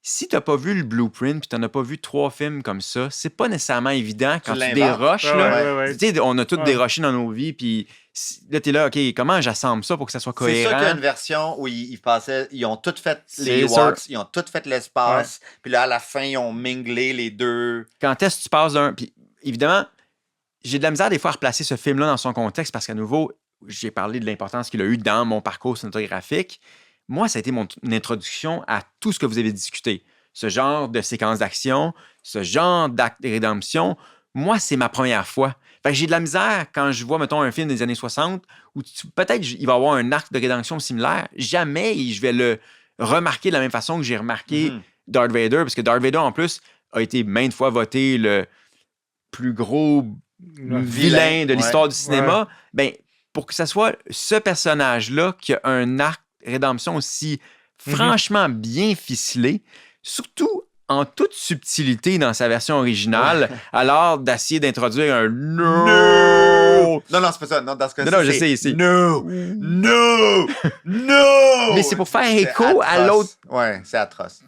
Si tu n'as pas vu le blueprint puis tu n'en as pas vu 3 films comme ça, c'est pas nécessairement évident quand tu l'inventes. déroches. Là. Ouais. Tu sais, on a tous Ouais. déroché dans nos vies, puis là, tu es là, OK, comment j'assemble ça pour que ça soit C'est sûr qu'il y a cohérent? une version où ils ont tout fait les C'est sûr. Ewoks, ils ont tout fait l'espace, puis là, à la fin, ils ont minglé les deux. Quand est-ce que tu passes d'un... Puis évidemment, j'ai de la misère des fois à replacer ce film-là dans son contexte parce qu'à nouveau, j'ai parlé de l'importance qu'il a eu dans mon parcours cinématographique. Moi, ça a été mon introduction à tout ce que vous avez discuté. Ce genre de séquence d'action, ce genre d'acte de rédemption, moi, c'est ma première fois. Fait que j'ai de la misère quand je vois, mettons, un film des années 60 où peut-être il va y avoir un arc de rédemption similaire. Jamais je vais le remarquer de la même façon que j'ai remarqué Darth Vader, parce que Darth Vader, en plus, a été maintes fois voté le plus gros vilain de l'histoire du cinéma. Ben, pour que ce soit ce personnage-là qui a un arc de rédemption aussi franchement bien ficelé, surtout en toute subtilité dans sa version originale, alors d'essayer d'introduire un no. Non, c'est pas ça. Non, dans ce cas-ci, Non, je sais, c'est No! Mais c'est pour faire écho à atroce. l'autre Ouais, c'est atroce.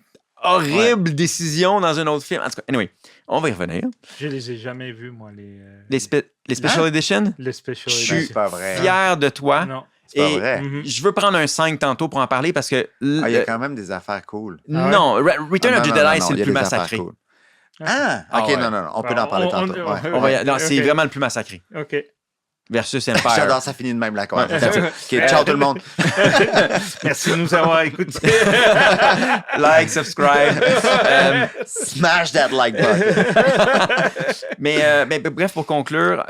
horrible décision dans un autre film. En tout cas, anyway, on va y revenir. Je les ai jamais vus, moi, Les Special Edition, les special je Ben, suis c'est pas vrai. fier de toi. Non. C'est pas Et vrai. je veux prendre un 5 tantôt pour en parler parce que... Il y a quand même des affaires cool. Non, Return Ah, of the non, Jedi, non, c'est il y le a plus des affaires massacré. cool. Ah, ok, ouais. non, on peut en parler tantôt. Ouais. On va non, c'est Ok. vraiment le plus massacré. OK. Versus Empire. J'adore, ça finit de même la conversation. Ok, ciao tout le monde. Merci de nous avoir écoutés. Like, subscribe. Smash that like button. Mais bref, pour conclure,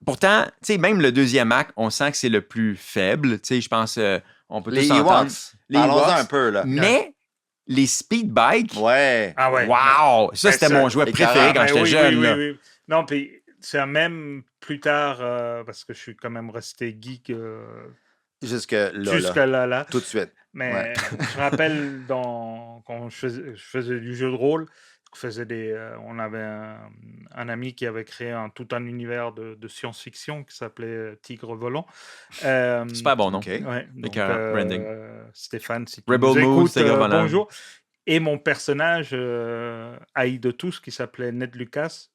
pourtant, tu sais, même le deuxième acte, on sent que c'est le plus faible. Tu sais, je pense, on peut Les tous entendre. Ewoks. Les Parlons-en Ewoks. un peu, là. Mais les speed bikes, Ouais. Ah ouais. wow! Ça, c'était Ça, mon jouet les préféré quand Ben j'étais oui, jeune. oui, là. oui, oui. Non, puis c'est même plus tard, parce que je suis quand même resté geek Jusque là. jusqu'à là. Tout de suite. Mais Ouais. je me rappelle quand je faisais du jeu de rôle, on avait un ami qui avait créé tout un univers de science-fiction qui s'appelait Tigre Volant. Super bon nom. Ok. Ouais, donc, Écœurant, branding. Stéphane, si tu Rebel nous Mood, écoutes, Tigre Volant. bonjour. Et mon personnage haï de tous, qui s'appelait Ned Lucas,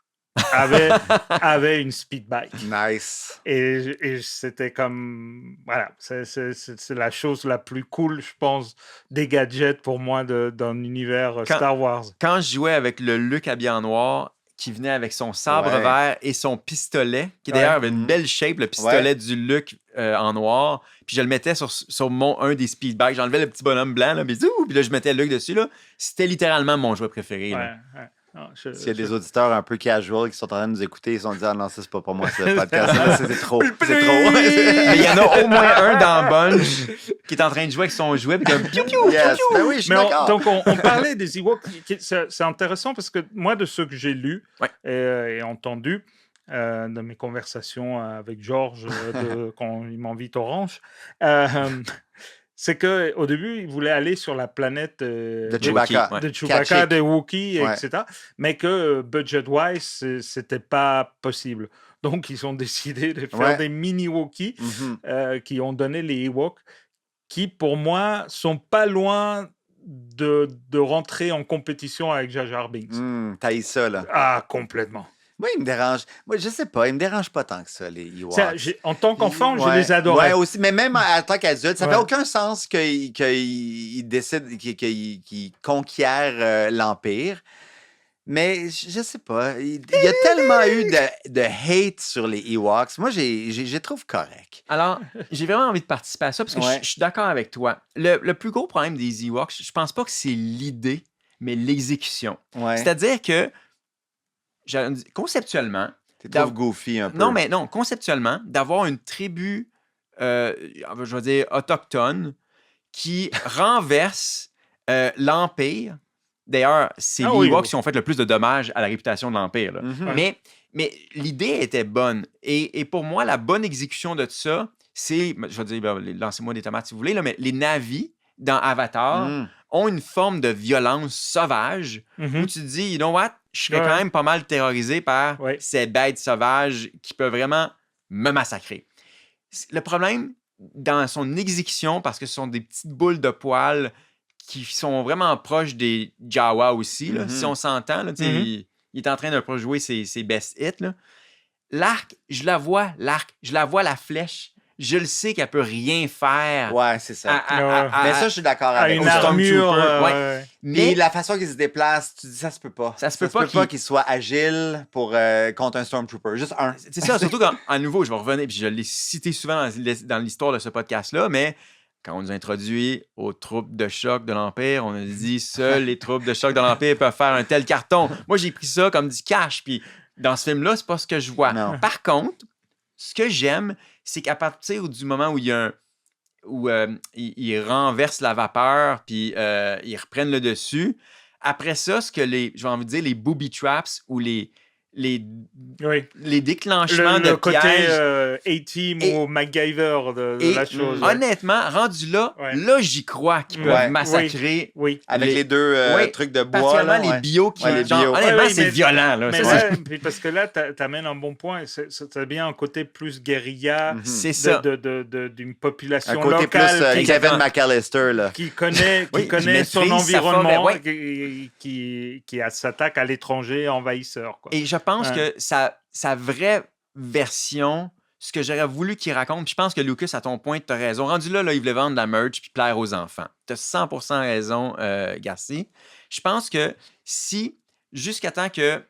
avait une speed bike. Nice. Et c'était comme... Voilà, c'est la chose la plus cool, je pense, des gadgets pour moi d'un univers Star Wars. Quand je jouais avec le Luke habillé en noir, qui venait avec son sabre Ouais. vert et son pistolet, qui Ouais. d'ailleurs avait une belle shape, le pistolet du Luke en noir. Puis je le mettais sur un des speed bikes. J'enlevais le petit bonhomme blanc, là, puis là, je mettais le Luke dessus. Là. C'était littéralement mon jouet préféré. Là. Ouais. Non, S'il y a des auditeurs un peu casual qui sont en train de nous écouter, ils se sont dit ah non, ça c'est pas pour moi ce podcast. Là, c'est trop. C'est trop. Mais il y en a au moins un dans Bunch qui est en train de jouer avec son jouet. Puis comme, piou, piou, Yes. piou, Ben piou. oui, je suis Mais d'accord. donc, on parlait des Ewoks. C'est intéressant parce que moi, de ceux que j'ai lus Ouais. et entendus, de mes conversations avec Georges quand il m'invite Orange, c'est qu'au début, il voulait aller sur la planète De Chewbacca. Ouais. de Chewbacca, Kashyyyk. des Wookiees, Ouais. etc. Mais que budget-wise, c'était pas possible. Donc, ils ont décidé de faire Ouais. des mini-Wookiees Mhm. qui ont donné les Ewoks, qui, pour moi, sont pas loin de rentrer en compétition avec Jar Jar Binks. T'as eu ça, là. Ah, complètement. Moi, il me dérange. Moi, je sais pas, il me dérange pas tant que ça, les Ewoks. En tant qu'enfant, je Ouais. les adorais. Ouais, aussi, mais même en tant qu'adulte, ça Ouais. fait aucun sens qu'ils décident, qu'ils conquièrent l'Empire. Mais je sais pas. Il y a tellement eu de hate sur les Ewoks. Moi, je trouve correct. Alors, j'ai vraiment envie de participer à ça parce que Ouais. je suis d'accord avec toi. Le plus gros problème des Ewoks, je pense pas que c'est l'idée, mais l'exécution. Ouais. C'est-à-dire que, conceptuellement, Tu trouves goofy un peu. Non, mais non, conceptuellement, d'avoir une tribu, je vais dire, autochtone, qui renverse l'Empire. D'ailleurs, c'est les Ewoks qui ont fait le plus de dommages à la réputation de l'Empire. Là. Mais l'idée était bonne. Et pour moi, la bonne exécution de tout ça, c'est, je vais dire, lancez-moi des tomates si vous voulez, là, mais les Na'vi dans Avatar ont une forme de violence sauvage où tu te dis, you know what, je serais quand même pas mal terrorisé par ces bêtes sauvages qui peuvent vraiment me massacrer. Le problème, dans son exécution, parce que ce sont des petites boules de poils qui sont vraiment proches des Jawa aussi, là, si on s'entend, là, il est en train de pas jouer ses best hits. Là. L'arc, je la vois, la flèche. Je le sais qu'elle peut rien faire. Ouais, c'est ça. Mais ça, je suis d'accord avec. Une armure. Mais la façon qu'il se déplace, tu dis ça se peut pas. Ça se peut pas qu'il soit agile pour contre un Stormtrooper. Juste un. C'est ça, surtout qu'à nouveau, je vais revenir, puis je l'ai cité souvent dans l'histoire de ce podcast-là, mais quand on nous introduit aux troupes de choc de l'Empire, on a dit seules les troupes de choc de l'Empire peuvent faire un tel carton. Moi, j'ai pris ça comme du cash, puis dans ce film-là, c'est pas ce que je vois. Non. Par contre, ce que j'aime, c'est qu'à partir du moment où il y a ils renversent la vapeur, puis ils reprennent le dessus, après ça, ce que j'ai envie de dire, les booby traps ou les déclenchements de le côté pièges. A-Team ou MacGyver de la chose. Honnêtement, rendu là, là, j'y crois qu'ils peuvent massacrer. Oui. Avec les deux trucs de bois. Particulièrement les bio qui... honnêtement, c'est violent. Là, mais là, parce que là, t'amènes un bon point. C'est bien un côté plus guérilla d'une population locale. Un côté plus Kevin McAllister. Là. Qui connaît son environnement, qui s'attaque à l'étranger envahisseur. Quoi. Et je pense que sa vraie version, ce que j'aurais voulu qu'il raconte, puis je pense que Lucas, à ton point, tu as raison. Rendu là, il voulait vendre de la merch puis plaire aux enfants. Tu as 100% raison, Garcia. Je pense que si, jusqu'à temps que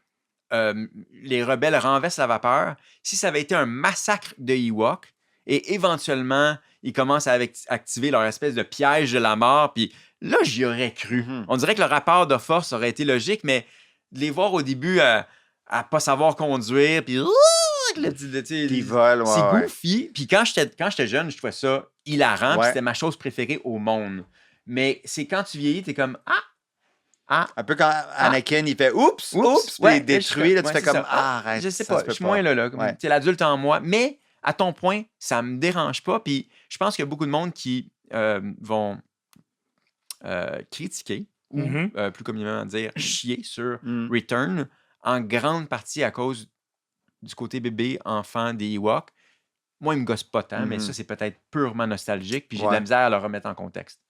les rebelles renversent la vapeur, si ça avait été un massacre de Ewok, et éventuellement, ils commencent à activer leur espèce de piège de la mort, puis là, j'y aurais cru. On dirait que le rapport de force aurait été logique, mais de les voir au début à pas savoir conduire, puis ils volent, c'est goofy. Puis quand j'étais jeune, je trouvais ça hilarant, puis c'était ma chose préférée au monde. Mais c'est quand tu vieillis, t'es comme un peu quand Anakin, il fait oups, puis il détruit, là, tu fais comme arrête. Je sais pas, je suis moins là. C'est l'adulte en moi. Mais à ton point, ça me dérange pas. Puis je pense qu'il y a beaucoup de monde qui vont critiquer ou plus communément dire chier sur Return, en grande partie à cause du côté bébé, enfant des Ewoks. Moi, il me gosse pas tant, mais ça, c'est peut-être purement nostalgique, puis j'ai de la misère à le remettre en contexte.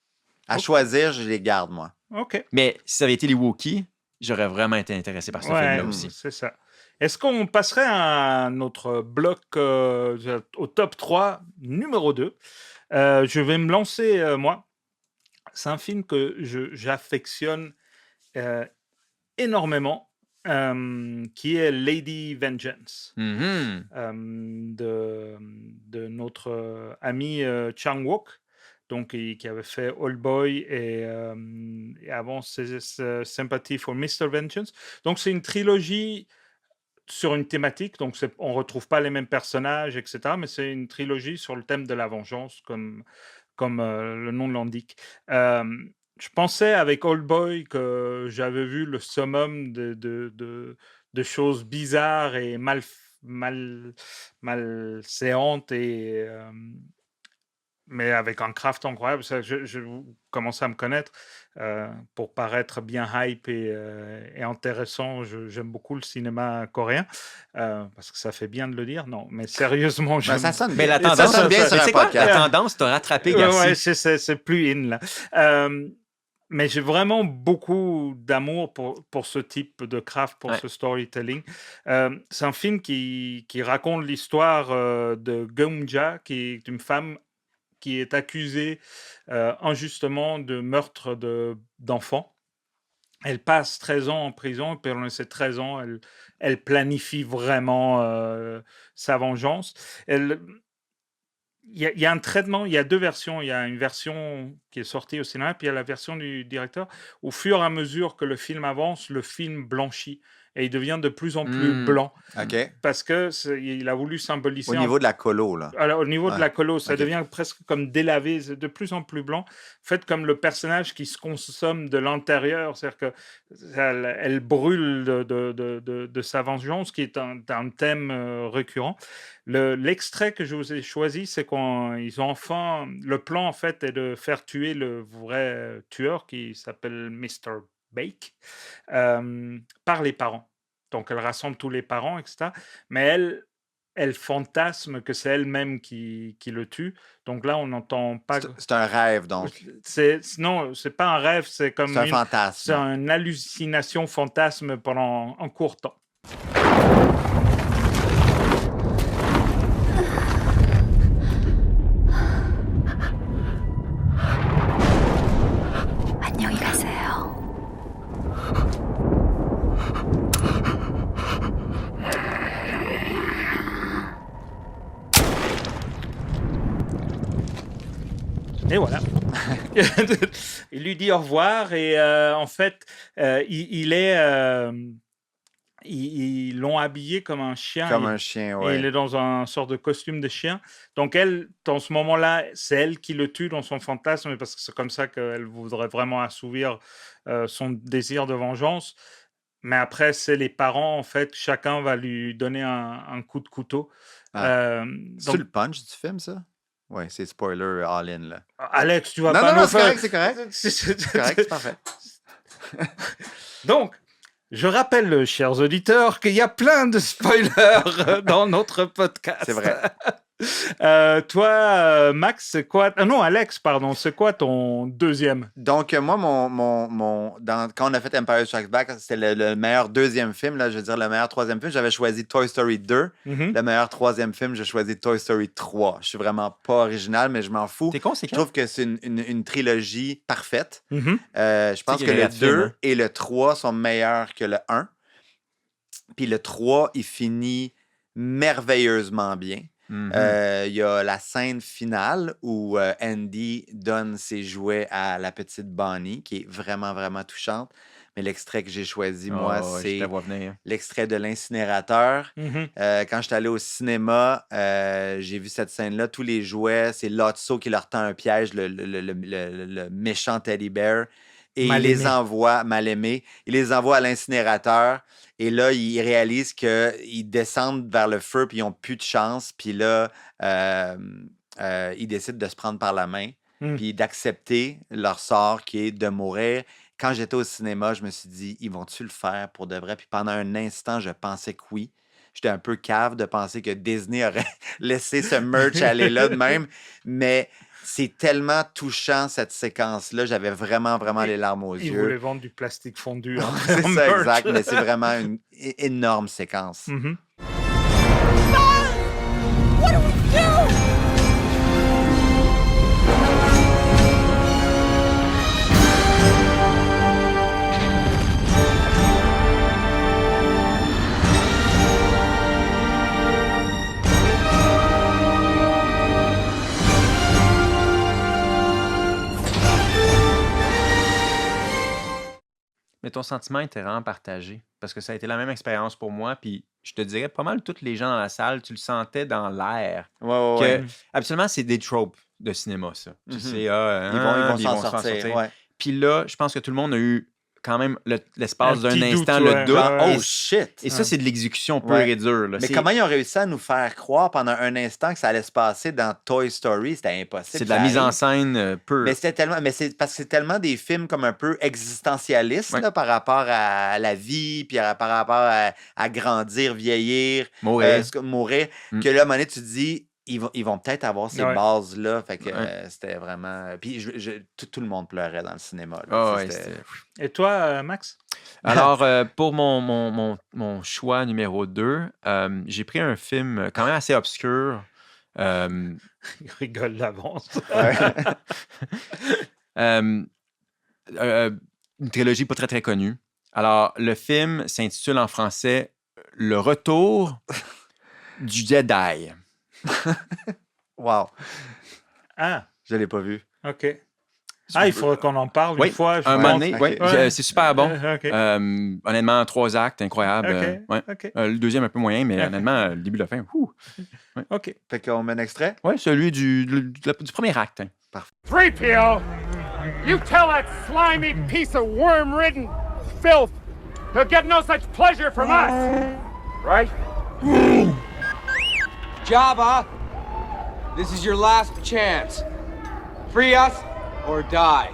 À choisir, je les garde, moi. OK. Mais si ça avait été les Wookiees, j'aurais vraiment été intéressé par ce film-là aussi. C'est ça. Est-ce qu'on passerait à notre bloc au top 3, numéro 2? Je vais me lancer, moi. C'est un film que j'affectionne énormément, qui est Lady Vengeance, de notre ami Chang-wook, donc qui avait fait Old Boy et avant Sympathy for Mr. Vengeance. Donc c'est une trilogie sur une thématique, donc on ne retrouve pas les mêmes personnages, etc., mais c'est une trilogie sur le thème de la vengeance, comme le nom l'indique. Je pensais avec Old Boy que j'avais vu le summum de choses bizarres et malséantes, mais avec un craft incroyable. Je commençais à me connaître pour paraître bien hype et intéressant. J'aime beaucoup le cinéma coréen, parce que ça fait bien de le dire. Non, mais sérieusement, ça sonne mais bien. La tendance, la tendance t'a rattrapé, Garcia. Ouais, c'est plus in, là. Mais j'ai vraiment beaucoup d'amour pour ce type de craft, pour ce storytelling. C'est un film qui raconte l'histoire de Geum-ja, qui est une femme qui est accusée injustement de meurtre d'enfants. Elle passe 13 ans en prison, et pendant ces 13 ans, elle planifie vraiment sa vengeance. Il y a un traitement, il y a deux versions. Il y a une version qui est sortie au cinéma, puis il y a la version du directeur. Au fur et à mesure que le film avance, le film blanchit. et il devient de plus en plus Mm. blanc OK. parce que il a voulu symboliser Au niveau de la colo, là. alors, au niveau de Ouais. la colo, ça Ok. devient presque comme délavé, c'est de plus en plus blanc. Fait comme le personnage qui se consomme de l'intérieur, c'est-à-dire que elle brûle de sa vengeance, qui est un thème récurrent. L'extrait que je vous ai choisi, c'est quand ils ont enfin. Le plan, en fait, est de faire tuer le vrai tueur qui s'appelle Mr. Bake par les parents. Donc, elle rassemble tous les parents, etc. Mais elle fantasme que c'est elle-même qui le tue. Donc là, on n'entend pas. C'est un rêve, donc. Non, c'est pas un rêve, c'est comme C'est un c'est fantasme. une hallucination fantasme pendant un court temps. 안녕히 가세요. Et voilà. Il lui dit au revoir et en fait, ils l'ont habillé comme un chien. Comme un chien, Et il ouais. est dans un sort de costume de chien. Donc elle, dans ce moment-là, c'est elle qui le tue dans son fantasme parce que c'est comme ça qu'elle voudrait vraiment assouvir son désir de vengeance. Mais après, c'est les parents, en fait, chacun va lui donner un coup de couteau. C'est Donc, le punch du film, ça? Ouais, c'est spoiler all-in, là. Alex, tu vas Non, pas non, non, nous c'est faire... correct, c'est correct. C'est correct, c'est parfait. Donc, je rappelle, chers auditeurs, qu'il y a plein de spoilers dans notre podcast. C'est vrai. Toi, Max, c'est quoi... non, Alex, pardon, c'est quoi ton deuxième? Donc, moi, quand on a fait Empire Strikes Back, c'était le meilleur deuxième film, là, je veux dire le meilleur troisième film. J'avais choisi Toy Story 2. Mhm. Le meilleur troisième film, j'ai choisi Toy Story 3. Je suis vraiment pas original, mais je m'en fous. T'es Je conséquent. trouve que c'est une trilogie parfaite. Mhm. Je pense qu'il que y a le quatre films, 2 hein. et le 3 sont meilleurs que le 1. Puis le 3, il finit merveilleusement bien. Mhm. Il y a la scène finale où Andy donne ses jouets à la petite Bonnie, qui est vraiment, vraiment touchante. Mais l'extrait que j'ai choisi, moi, Oh, ouais, je c'est te vois venir. l'extrait de l'incinérateur. Mhm. Quand j'étais allé au cinéma, j'ai vu cette scène-là. Tous les jouets, c'est Lotso qui leur tend un piège, le méchant teddy bear. Et Mal il les aimé. envoie, mal aimé, il les envoie à l'incinérateur. Et là, ils réalisent qu'ils descendent vers le feu puis ils n'ont plus de chance. Puis là, ils décident de se prendre par la main Mm. puis d'accepter leur sort qui est de mourir. Quand j'étais au cinéma, je me suis dit, ils vont-tu le faire pour de vrai? Puis pendant un instant, je pensais que oui. J'étais un peu cave de penser que Disney aurait laissé ce merch aller là de même. Mais c'est tellement touchant, cette séquence-là. J'avais vraiment, vraiment les larmes aux Ils voulaient yeux. vendre du plastique fondu. C'est en ça, merch. exact. Mais c'est vraiment une énorme séquence. Mhm. What do we do? Mais ton sentiment était vraiment partagé. Parce que ça a été la même expérience pour moi. Puis je te dirais, pas mal tous les gens dans la salle, tu le sentais dans l'air. Ouais, ouais, Que, ouais. Absolument, c'est des tropes de cinéma, ça. Tu Mhm. sais, Ils vont puis s'en sortir. Ouais. Puis là, je pense que tout le monde a eu quand même l'espace Un d'un petit doute, instant, ouais. le doute. Ouais, ouais. Oh shit! Et ça, c'est de l'exécution pure Ouais. et dure. Là. Mais C'est- comment ils ont réussi à nous faire croire pendant un instant que ça allait se passer dans Toy Story? C'était impossible. c'est de la ça mise en arrive. scène pure. Mais c'était tellement, mais c'est parce que c'est tellement des films comme un peu existentialistes Ouais. là, par rapport à la vie, puis par rapport à grandir, vieillir, Mourir. mourir, Mm. que là, à un moment donné, tu te dis, ils vont peut-être avoir ces Ouais. bases-là. Fait que Ouais. c'était vraiment. Puis tout le monde pleurait dans le cinéma. là. Ah Ça, ouais, c'était- c'était- Et toi, Max? Alors, pour mon choix numéro 2, j'ai pris un film quand même assez obscur. Il rigole d'avance. Une trilogie pas très, très connue. Alors, le film s'intitule en français Le Retour du Jedi. Wow, Ah, je l'ai pas vu. OK. Ah, il faudrait qu'on en parle Oui, une fois. je un moment pense. donné, Ok. ouais, Ouais. c'est super bon. Ok. Honnêtement, 3 actes, incroyable. Ok, Ouais. ok. Le deuxième un peu moyen, mais Ok. honnêtement, le début, la fin, Ok. Fait qu'on met un extrait? ouais, celui du premier acte. Hein. 3PO, you tell that slimy piece of worm-ridden filth he'll get no such pleasure from us, right? Jabba, this is your last chance. Free us or die.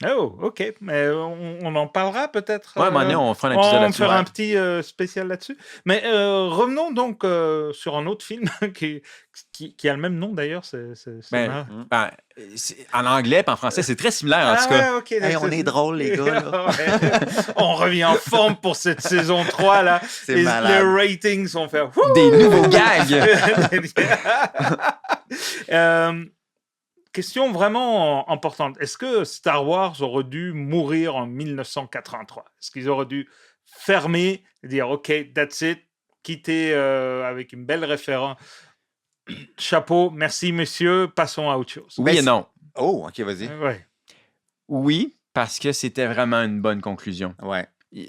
Oh, ok. Mais on en parlera peut-être. Ouais, à un moment donné, on fera un épisode On là-dessus. fera Ouais. un petit spécial là-dessus. Mais revenons donc sur un autre film qui a le même nom d'ailleurs. C'est Ben, marrant. en anglais et en français, c'est très similaire en Ah tout cas. ouais, ok. Hey, on est drôles, les gars, là. Ouais. On revient en forme pour cette saison 3, là. C'est Les malade. ratings sont faits. Wouh! Des nouveaux gags. Question vraiment importante. Est-ce que Star Wars aurait dû mourir en 1983? Est-ce qu'ils auraient dû fermer et dire OK, that's it, quitter avec une belle référence? Chapeau, merci monsieur, passons à autre chose. Oui et non. Oh, OK, vas-y. Ouais. Oui, parce que c'était vraiment une bonne conclusion. Ouais.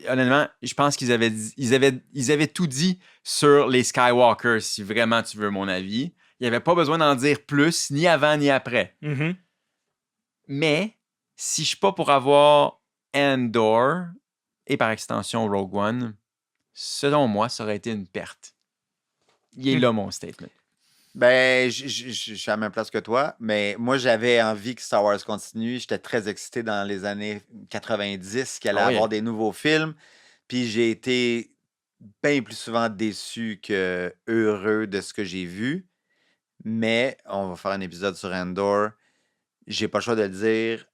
Honnêtement, je pense qu'ils avaient tout dit sur les Skywalkers, si vraiment tu veux mon avis. Il n'y avait pas besoin d'en dire plus, ni avant ni après. Mhm. Mais si je ne suis pas pour avoir Andor et par extension Rogue One, selon moi, ça aurait été une perte. Il est là mon statement. Ben, je suis à la même place que toi, mais moi, j'avais envie que Star Wars continue. J'étais très excité dans les années 90 qu'il allait Ah oui. avoir des nouveaux films. Puis j'ai été bien plus souvent déçu que heureux de ce que j'ai vu. Mais on va faire un épisode sur Andor. J'ai pas le choix de le dire.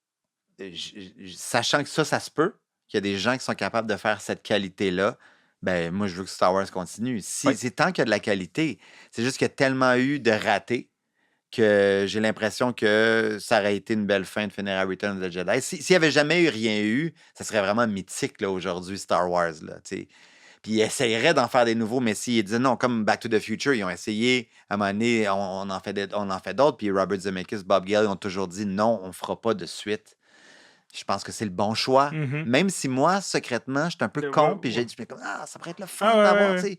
Sachant que ça se peut, qu'il y a des gens qui sont capables de faire cette qualité-là, ben moi, je veux que Star Wars continue. Si, Oui. C'est tant qu'il y a de la qualité. C'est juste qu'il y a tellement eu de ratés que j'ai l'impression que ça aurait été une belle fin de finir à Return of the Jedi. S'il n'y avait jamais eu rien eu, ça serait vraiment mythique là, aujourd'hui, Star Wars. Là, t'sais. Puis ils essaieraient d'en faire des nouveaux, mais s'ils disaient non, comme Back to the Future, ils ont essayé, à un moment donné, on en fait d'autres, puis Robert Zemeckis, Bob Gale, ils ont toujours dit non, on ne fera pas de suite. Je pense que c'est le bon choix. Mhm. Même si moi, secrètement, j'étais un peu Ouais, con, ouais, puis j'ai ouais. dit, ça pourrait être le fun Ah ouais, d'avoir, ouais, tu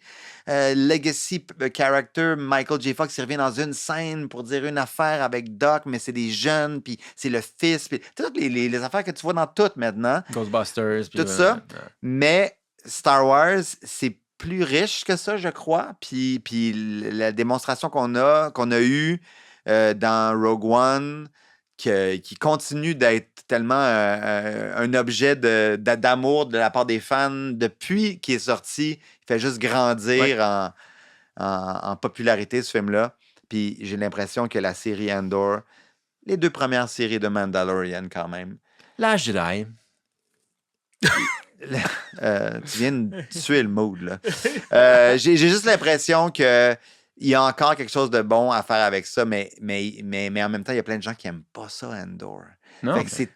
sais, Legacy Character, Michael J. Fox, il revient dans une scène pour dire une affaire avec Doc, mais c'est des jeunes, puis c'est le fils, puis toutes les affaires que tu vois dans toutes maintenant. Ghostbusters. puis Tout ça. Mais Star Wars, c'est plus riche que ça, je crois. Puis la démonstration qu'on a eue dans Rogue One, qui continue d'être tellement un objet d'amour de la part des fans depuis qu'il est sorti. Il fait juste grandir en popularité, ce film-là. Puis j'ai l'impression que la série Andor, les 2 premières séries de Mandalorian quand même, La Jedi. tu viens de tuer le mood, là. J'ai juste l'impression que il y a encore quelque chose de bon à faire avec ça, mais en même temps, il y a plein de gens qui n'aiment pas ça, Andor. Non. Fait que c'est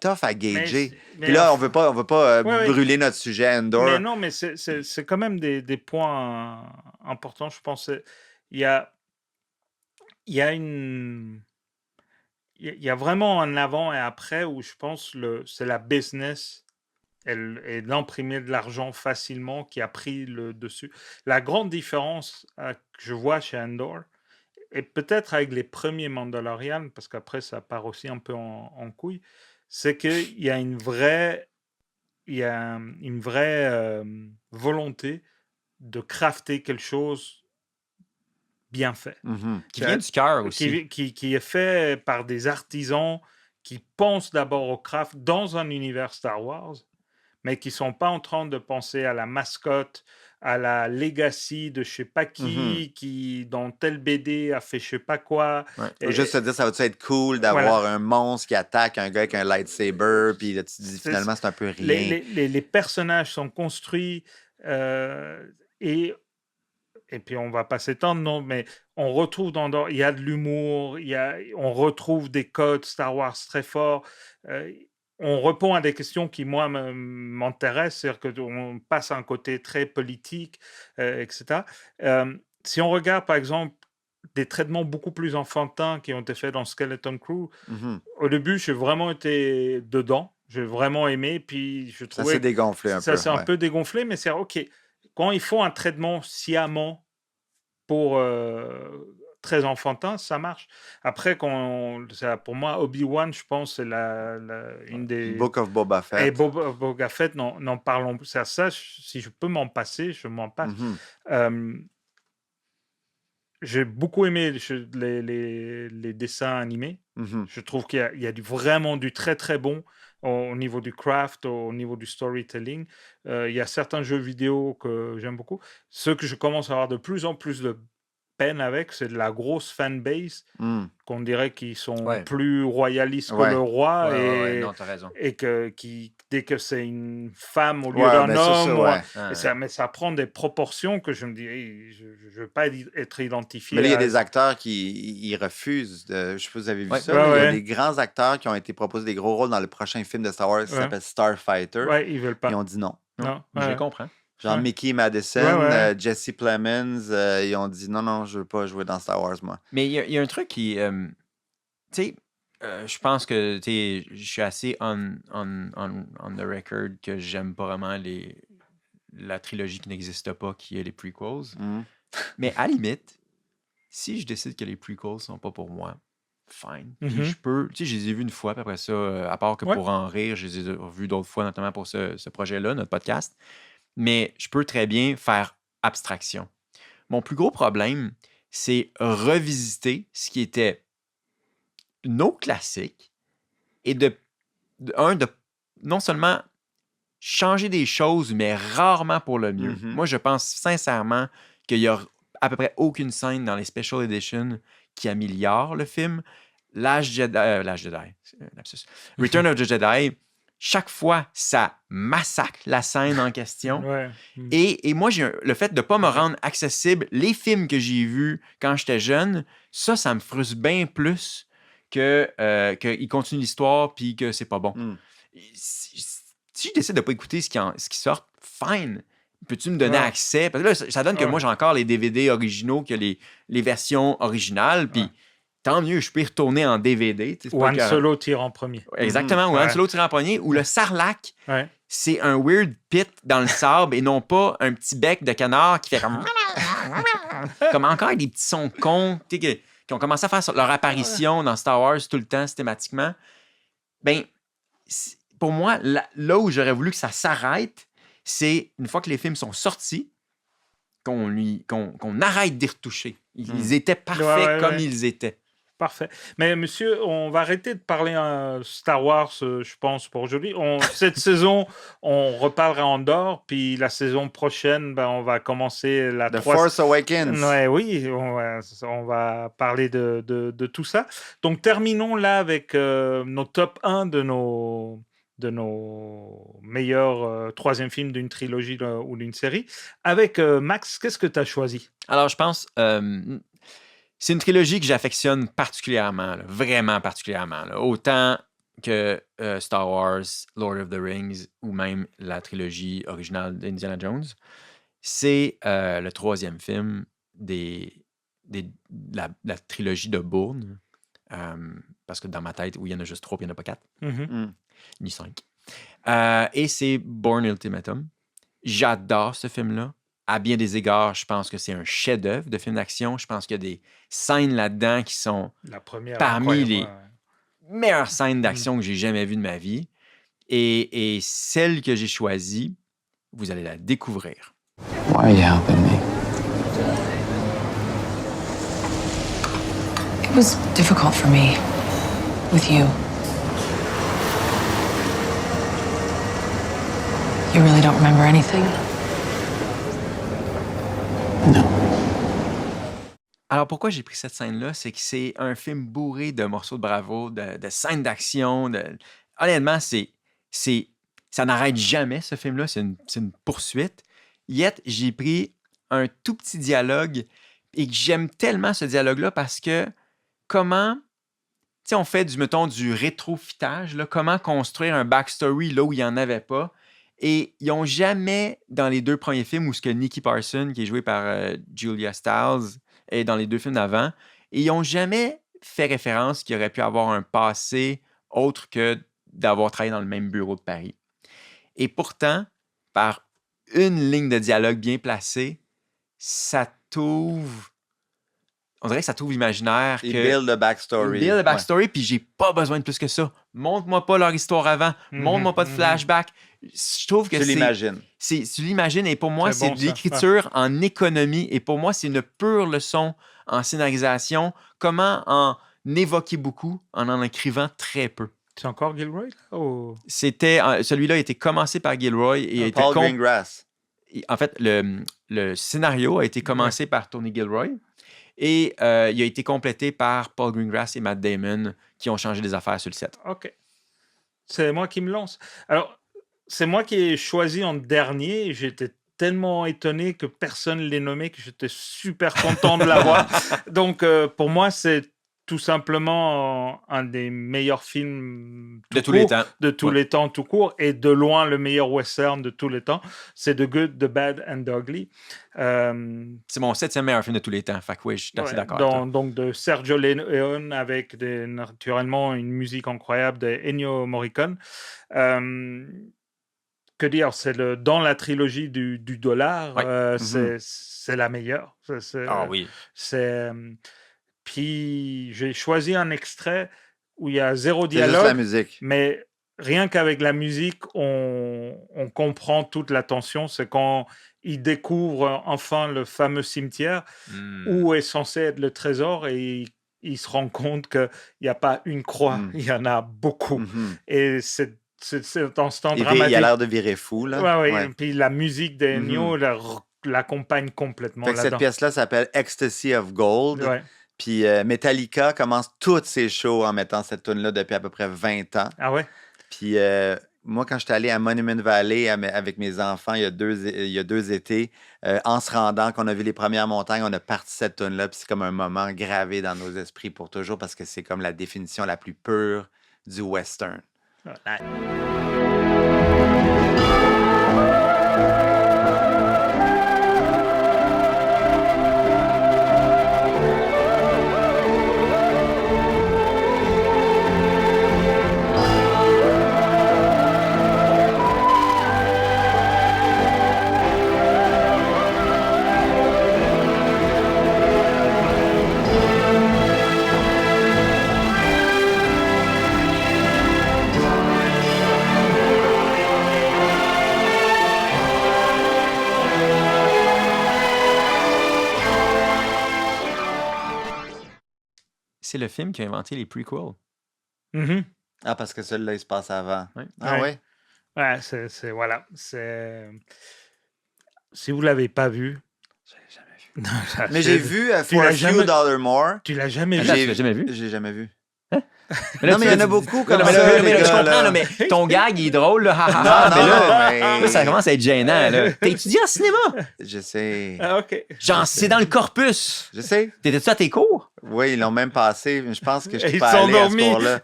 tough à gager. mais Puis là, en- on veut pas Ouais, brûler notre sujet, Andor. Mais non, mais c'est quand même des points importants, je pense. Il y a une... Il y a vraiment un avant et après où je pense c'est la business et d'imprimer de l'argent facilement qui a pris le dessus. La grande différence que je vois chez Andor, et peut-être avec les premiers Mandalorian, parce qu'après ça part aussi un peu en couille, c'est qu'il y a une vraie volonté de crafter quelque chose bien fait. Mhm. Qui vient du cœur aussi. Qui est fait par des artisans qui pensent d'abord au craft dans un univers Star Wars, mais qui ne sont pas en train de penser à la mascotte, à la legacy de je sais pas qui dans tel BD a fait je sais pas quoi. Ouais. Faut juste se dire, ça va-tu être cool d'avoir un monstre qui attaque un gars avec un lightsaber, puis là, tu te dis finalement, c'est un peu rien. Les personnages sont construits et puis on va pas s'étendre, non, mais on retrouve il y a de l'humour, on retrouve des codes Star Wars très forts. on répond à des questions qui, moi, m'intéressent, c'est-à-dire qu'on passe à un côté très politique, etc. Si on regarde, par exemple, des traitements beaucoup plus enfantins qui ont été faits dans Skeleton Crew, Mhm. au début, j'ai vraiment été dedans. J'ai vraiment aimé, puis je Ça trouvais s'est dégonflé un ça peu. s'est un Ouais. peu dégonflé, mais c'est OK. Quand ils font un traitement sciemment pour très enfantin, ça marche. Après, pour moi, Obi-Wan, je pense, c'est une des. Book of Boba Et Fett. Boba Fett, n'en parlons plus. Si je peux m'en passer, je m'en passe. Mhm. J'ai beaucoup aimé les dessins animés. Mhm. Je trouve qu'il y a vraiment du très très bon au niveau du craft, au niveau du storytelling. Il y a certains jeux vidéo que j'aime beaucoup. Ce que je commence à avoir de plus en plus de peine avec, c'est de la grosse fanbase Mm. qu'on dirait qu'ils sont Ouais. plus royalistes que Ouais. le roi Ouais, non, t'as raison. et dès que c'est une femme au lieu Ouais, d'un ben ça, homme, ouais. mais ça prend des proportions que je me dis, hey, je ne veux pas être identifié. Mais là, il y a des acteurs qui ils refusent. Je sais pas si vous avez vu Ouais. ça. Ouais, là, il y a ouais. des grands acteurs qui ont été proposés des gros rôles dans le prochain film de Star Wars qui Ouais. s'appelle Starfighter. Ouais, ils veulent pas. Ils ont dit non. Non, Je ouais. comprends. Genre Ouais. Mickey Madison, Ouais, ouais. Jesse Plemons, ils ont dit non, je veux pas jouer dans Star Wars, moi. Mais il y a un truc qui. Tu sais, je pense que tu sais, je suis assez on the record que j'aime pas vraiment la trilogie qui n'existe pas, qui est les prequels. Mhm. Mais à la limite, si je décide que les prequels sont pas pour moi, fine. Puis Mhm. je peux. Tu sais, je les ai vus une fois, puis après ça, à part que Ouais. pour en rire, je les ai revus d'autres fois, notamment pour ce projet-là, notre podcast. Mais je peux très bien faire abstraction. Mon plus gros problème, c'est revisiter ce qui était nos classiques et de non seulement changer des choses, mais rarement pour le mieux. Mhm. Moi, je pense sincèrement qu'il y a à peu près aucune scène dans les Special Edition qui améliore le film. L'âge Jedi, lapsus. Return of the Jedi, chaque fois, ça massacre la scène en question. Ouais. Et moi, le fait de ne pas me rendre accessible, les films que j'ai vus quand j'étais jeune, ça me frustre bien plus qu'ils continuent l'histoire puis que c'est pas bon. Mm. Si je décide de ne pas écouter ce qui sort, fine. Peux-tu me donner Ouais. accès? Parce que là, ça donne que Ouais. moi, j'ai encore les DVD originaux que les versions originales. Puis Ouais. tant mieux, je peux y retourner en DVD. tu sais, c'est Ou pas Han que- Solo tire en premier. Exactement, ou Ouais. Han Solo tire en poignée, ou le sarlac, Ouais. c'est un weird pit dans le sable et non pas un petit bec de canard qui fait comme... comme encore avec des petits sons cons, tu sais, qui ont commencé à faire leur apparition dans Star Wars tout le temps, systématiquement. Ben, pour moi, là où j'aurais voulu que ça s'arrête, c'est une fois que les films sont sortis, qu'on arrête d'y retoucher. Ils étaient parfaits Ouais, comme ouais. ils étaient. Parfait. Mais monsieur, on va arrêter de parler Star Wars, je pense, pour aujourd'hui. Cette saison, on reparlera Andorre, puis la saison prochaine, on va commencer la The Force Awakens. Ouais, oui, on va parler de tout ça. Donc, terminons là avec nos top 1 de nos meilleurs troisième films d'une trilogie ou d'une série. Avec Max, qu'est-ce que tu as choisi? Alors, je pense... c'est une trilogie que j'affectionne particulièrement, là, vraiment particulièrement. Là. Autant que Star Wars, Lord of the Rings ou même la trilogie originale d'Indiana Jones. C'est le troisième film de la trilogie de Bourne. Parce que dans ma tête, oui, il y en a juste 3 puis il n'y en a pas 4. Mm-hmm. Ni 5. Et c'est Bourne Ultimatum. J'adore ce film-là. À bien des égards, je pense que c'est un chef-d'œuvre de film d'action. Je pense qu'il y a des scènes là-dedans qui sont La première, parmi les incroyable, meilleures scènes d'action que j'ai jamais vues de ma vie. Et celle que j'ai choisie, vous allez la découvrir. Why are you helping me? It was difficult for me with you. You really don't remember anything? No. Alors, pourquoi j'ai pris cette scène-là? C'est que c'est un film bourré de morceaux de bravoure, de scènes d'action. Honnêtement, ça n'arrête jamais, ce film-là. C'est une poursuite. Yet, j'ai pris un tout petit dialogue et que j'aime tellement ce dialogue-là parce que comment sais, on fait du rétrofitage, là, comment construire un backstory là où il n'y en avait pas. Et ils n'ont jamais, dans les 2 premiers films, où ce que Nikki Parsons, qui est jouée par Julia Stiles, est dans les 2 films d'avant, et ils n'ont jamais fait référence qu'il aurait pu avoir un passé autre que d'avoir travaillé dans le même bureau de Paris. Et pourtant, par une ligne de dialogue bien placée, ça t'ouvre... On dirait que ça t'ouvre l'imaginaire. Ils build the backstory. Ils build the backstory, puis j'ai pas besoin de plus que ça. Montre-moi pas leur histoire avant. Montre-moi pas de flashback. Je trouve que Tu l'imagines. Tu l'imagines, et pour moi, C'est bon, c'est de l'écriture en économie, et pour moi, c'est une pure leçon en scénarisation. Comment en évoquer beaucoup en écrivant très peu. C'est encore Gilroy, là? Ou... Celui-là a été commencé par Gilroy et a été Paul Greengrass. En fait, le scénario a été commencé par Tony Gilroy et il a été complété par Paul Greengrass et Matt Damon qui ont changé des affaires sur le set. OK. C'est moi qui me lance. Alors, c'est moi qui ai choisi en dernier. J'étais tellement étonné que personne ne l'ait nommé que j'étais super content de l'avoir. Donc, pour moi, c'est tout simplement un des meilleurs films de tous les temps. De tous les temps, tout court, et de loin le meilleur western de tous les temps. C'est The Good, The Bad and The Ugly. C'est mon 7e meilleur film de tous les temps. Fait que oui, je suis assez d'accord. Donc de Sergio Leone avec naturellement une musique incroyable de Ennio Morricone. Que dire, c'est dans la trilogie du dollar, c'est la meilleure. Oui. Puis j'ai choisi un extrait où il y a 0 C'est dialogue, juste la musique. mais rien qu'avec la musique, on comprend toute la tension. C'est quand il découvre enfin le fameux cimetière où est censé être le trésor, et il se rend compte qu'il n'y a pas une croix, il y en a beaucoup. Et c'est un instant dramatique. Il a l'air de virer fou, là. Ouais. Puis la musique d'Ennio l'accompagne complètement fait que là-dedans. cette pièce-là s'appelle Ecstasy of Gold. Ouais. Puis Metallica commence toutes ses shows en mettant cette tune-là depuis à peu près 20 ans. Ah ouais? Puis moi, quand j'étais allé à Monument Valley avec mes enfants il y a 2 étés, en se rendant, qu'on a vu les premières montagnes, on a parti cette tune-là. Puis c'est comme un moment gravé dans nos esprits pour toujours, parce que c'est comme la définition la plus pure du western. C'est le film qui a inventé les prequels. Ah, parce que celui-là, il se passe avant. Ouais. Ah oui? Ouais, voilà. Si vous ne l'avez pas vu... Mais j'ai vu For a Few Dollar More. Tu l'as jamais vu? Tu l'as jamais vu? J'ai jamais vu. Mais non, mais il y en a beaucoup comme ça. Je comprends, là, mais ton gag, il est drôle. Là, mais ça commence à être gênant. T'as étudié en cinéma? Je sais. Ah, OK. Genre, c'est dans le corpus. Je sais. T'étais-tu à tes cours? Oui, ils l'ont même passé. Je pense que je suis Ils pas sont allé à ce endormis. cours-là.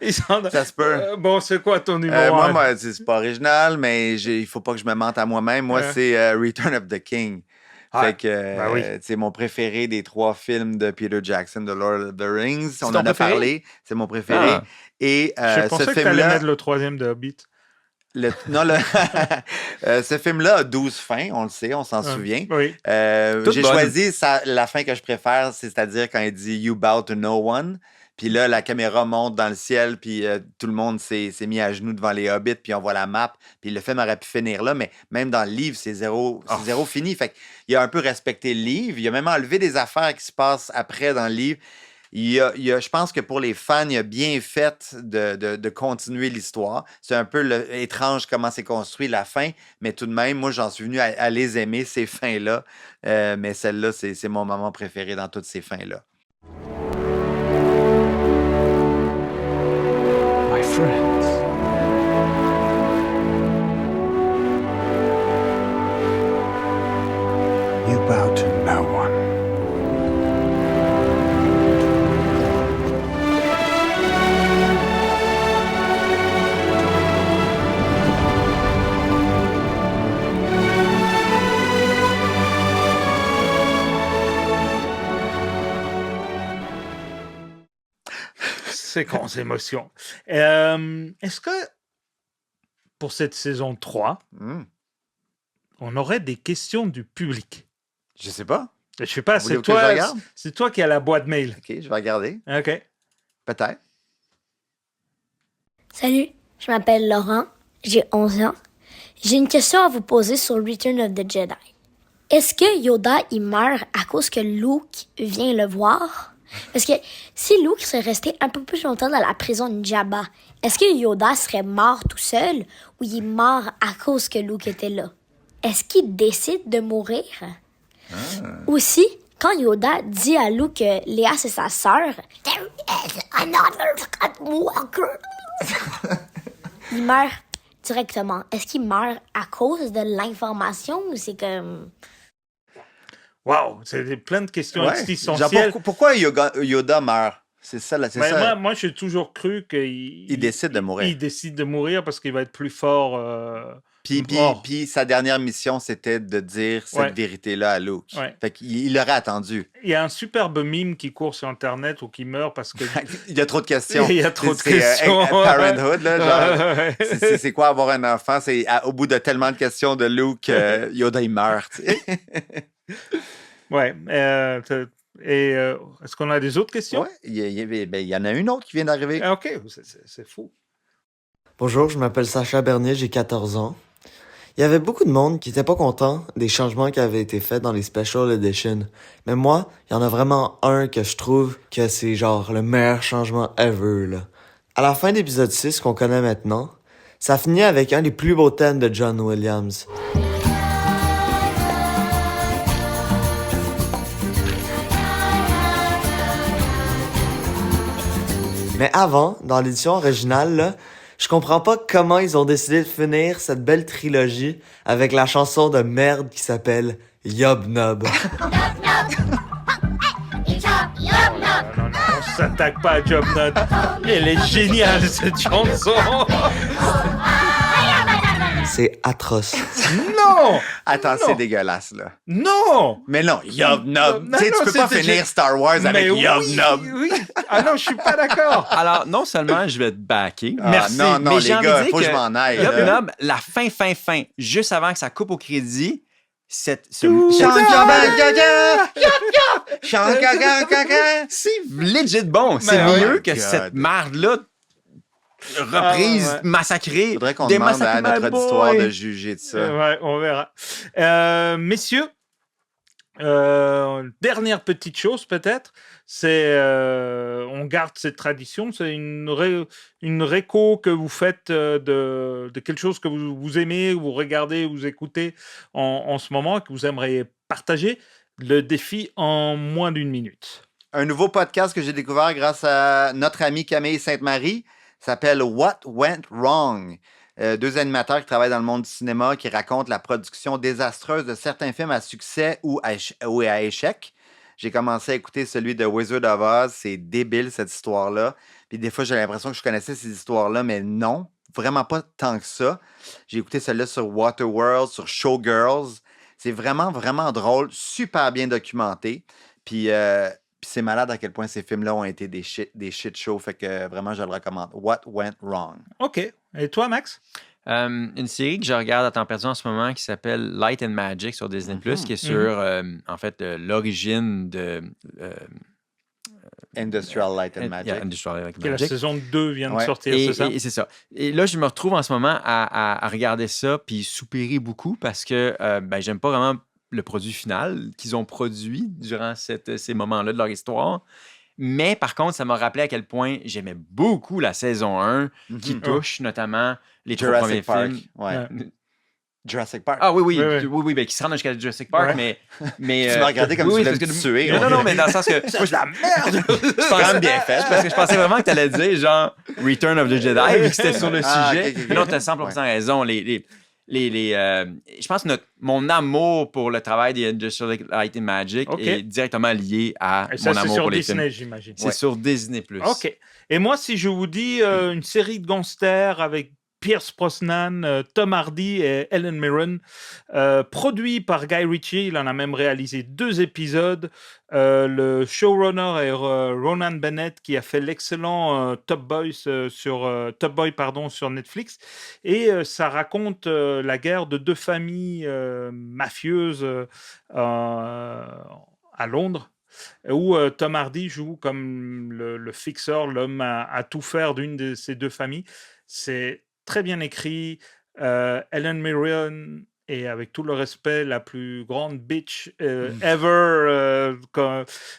Ça se peut. Bon, c'est quoi ton numéro? Moi, c'est pas original, mais il faut pas que je me mente à moi-même. Moi, c'est Return of the King. Fait que c'est mon préféré des 3 films de Peter Jackson, de Lord of the Rings. On en a parlé. C'est mon préféré. Ah. Et je pensais que tu allais mettre le 3e de Hobbit. Ce film-là a 12 fins, on le sait, on s'en souvient. Oui. J'ai choisi la fin que je préfère, c'est-à-dire quand il dit « You bow to no one ». Puis là, la caméra monte dans le ciel, puis tout le monde s'est mis à genoux devant les hobbits, puis on voit la map. Puis le film aurait pu finir là, mais même dans le livre, c'est zéro fini. Fait qu'il a un peu respecté le livre. Il a même enlevé des affaires qui se passent après dans le livre. Je pense que pour les fans, il a bien fait de continuer l'histoire. C'est un peu étrange comment c'est construit la fin, mais tout de même, moi, j'en suis venu à les aimer, ces fins-là. Mais celle-là, c'est mon moment préféré dans toutes ces fins-là. My friends. You bow to no one. séquence émotion. Est-ce que pour cette saison 3, on aurait des questions du public? Je sais pas. Je sais pas, Voulez-vous que je regarde? c'est toi qui as la boîte mail. OK, je vais regarder. OK. Peut-être. Salut, je m'appelle Laurent, j'ai 11 ans. J'ai une question à vous poser sur Return of the Jedi. Est-ce que Yoda, il meurt à cause que Luke vient le voir? Parce que si Luke serait resté un peu plus longtemps dans la prison de Jabba, est-ce que Yoda serait mort tout seul ou il est mort à cause que Luke était là? Est-ce qu'il décide de mourir? Aussi, quand Yoda dit à Luke que Léa c'est sa sœur, There is another Skywalker. Il meurt directement. Est-ce qu'il meurt à cause de l'information ou c'est comme... Wow, c'est plein de questions Genre, existentielles. pourquoi Yoda meurt? C'est ça, là, c'est Mais ça. moi, j'ai toujours cru qu'il décide de mourir. Il décide de mourir parce qu'il va être plus fort. Puis sa dernière mission, c'était de dire cette vérité-là à Luke. Ouais. Fait qu'il aurait attendu. Il y a un superbe mime qui court sur Internet ou qui meurt parce que... Il y a trop de questions. Il y a trop de questions. Parenthood, là, genre, c'est quoi avoir un enfant? C'est au bout de tellement de questions de Luke, Yoda, il meurt. Tu sais. Ouais. Est-ce qu'on a des autres questions? Ouais, il y en a une autre qui vient d'arriver. Ah, OK, c'est fou. Bonjour, je m'appelle Sacha Bernier, j'ai 14 ans. Il y avait beaucoup de monde qui n'était pas content des changements qui avaient été faits dans les Special Editions. Mais moi, il y en a vraiment un que je trouve que c'est genre le meilleur changement ever, là. À la fin d'épisode 6 qu'on connaît maintenant, ça finit avec un des plus beaux thèmes de John Williams. Mais avant, dans l'édition originale, là, je comprends pas comment ils ont décidé de finir cette belle trilogie avec la chanson de merde qui s'appelle Yob Nob. Non, on s'attaque pas à Job Nut. Elle est géniale, cette chanson. C'est atroce. Non! Attends, Non. c'est dégueulasse, là. Non! Mais non, Yob Nob. Tu sais, tu peux pas finir Star Wars avec Mais Yob Nob. Oui. Ah non, je suis pas d'accord. Alors, non seulement je vais te backer, Merci. Non, mais les j'ai envie de gars, dire faut que je m'en aille. Yob là. Nob, la fin, juste avant que ça coupe au crédit, c'est C'est legit bon. C'est Mais mieux ouais. que God. cette marde-là reprise, Ah, ouais. massacrée. Faudrait qu'on Des demande à massacres notre my boy. auditoire de juger de ça. Ouais, on verra. Messieurs, dernière petite chose peut-être, c'est on garde cette tradition, c'est une réco que vous faites de quelque chose que vous aimez, vous regardez, vous écoutez en ce moment, que vous aimeriez partager. Le défi en moins d'une minute. Un nouveau podcast que j'ai découvert grâce à notre amie Camille Sainte-Marie s'appelle What Went Wrong. Deux animateurs qui travaillent dans le monde du cinéma qui racontent la production désastreuse de certains films à succès ou à échec. J'ai commencé à écouter celui de Wizard of Oz. C'est débile, cette histoire-là. Puis des fois, j'ai l'impression que je connaissais ces histoires-là, mais non, vraiment pas tant que ça. J'ai écouté celui-là sur Waterworld, sur Showgirls. C'est vraiment, vraiment drôle, super bien documenté. Puis c'est malade à quel point ces films-là ont été des shit shows. Fait que vraiment, je le recommande. What Went Wrong. OK. Et toi, Max? Une série que je regarde à temps perdu en ce moment qui s'appelle Light and Magic sur Disney+, qui est sur, en fait, l'origine de... Industrial Light and Magic. Yeah, Industrial Light and Que la Magic. saison 2 vient de Ouais. sortir, Et c'est ça? et c'est ça. Et là, je me retrouve en ce moment à regarder ça puis soupirer beaucoup parce que j'aime pas vraiment le produit final qu'ils ont produit durant ces moments-là de leur histoire. Mais par contre, ça m'a rappelé à quel point j'aimais beaucoup la saison 1 qui touche notamment les trois premiers Jurassic Park. films. Ouais. Jurassic Park. Ah oui, Oui. ben, qui se rendent jusqu'à Jurassic Park, mais Tu m'as regardé comme oui, si tu parce voulais me que- tuer. Non, mais dans le sens que... C'est de la merde! Je quand même bien fait. Parce que je pensais vraiment que tu allais dire genre Return of the Jedi, vu que c'était sur le Ah, sujet. ok, ok, ok. Mais non, tu as 100% raison. Je pense que mon amour pour le travail des Industrial Light and Magic Ok. est directement lié à Et ça, mon c'est amour sur pour les Disney, films. j'imagine. C'est sur Disney+. OK. Et moi, si je vous dis une série de gangsters avec Pierce Brosnan, Tom Hardy et Helen Mirren. Produit par Guy Ritchie, il en a même réalisé 2 épisodes. Le showrunner est Ronan Bennett qui a fait l'excellent Top Boy sur Netflix. Et ça raconte la guerre de 2 familles mafieuses à Londres, où Tom Hardy joue comme le fixeur, l'homme à tout faire d'une de ces 2 familles. C'est très bien écrit. Helen Mirren est, avec tout le respect, la plus grande bitch ever,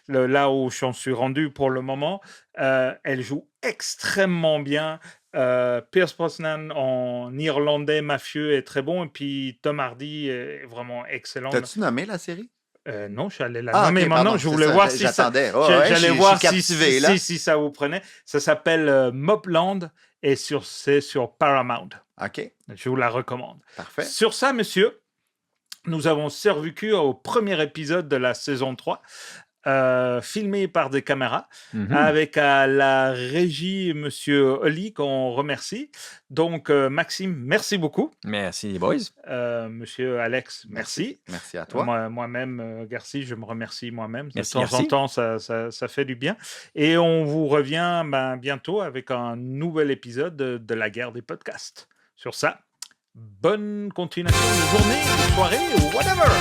là où j'en suis rendu pour le moment. Elle joue extrêmement bien. Pierce Brosnan en irlandais mafieux est très bon, et puis Tom Hardy est vraiment excellent. T'as-tu nommé la série? Non, je suis allé la nommer maintenant. Pardon, je voulais voir si j'attendais. j'allais voir si si ça vous prenait. Ça s'appelle Mobland et c'est sur Paramount. OK. Je vous la recommande. Parfait. Sur ça, monsieur, nous avons survécu au premier épisode de la saison 3. Filmé par des caméras, avec à la régie Monsieur Oli, qu'on remercie. Donc, Maxime, merci beaucoup. Merci, les boys. Monsieur Alex, merci. Merci à toi. Moi-même, Garci, je me remercie moi-même. Merci, de temps en temps, ça fait du bien. Et on vous revient bientôt avec un nouvel épisode de la guerre des podcasts. Sur ça, bonne continuation de journée, de soirée ou whatever.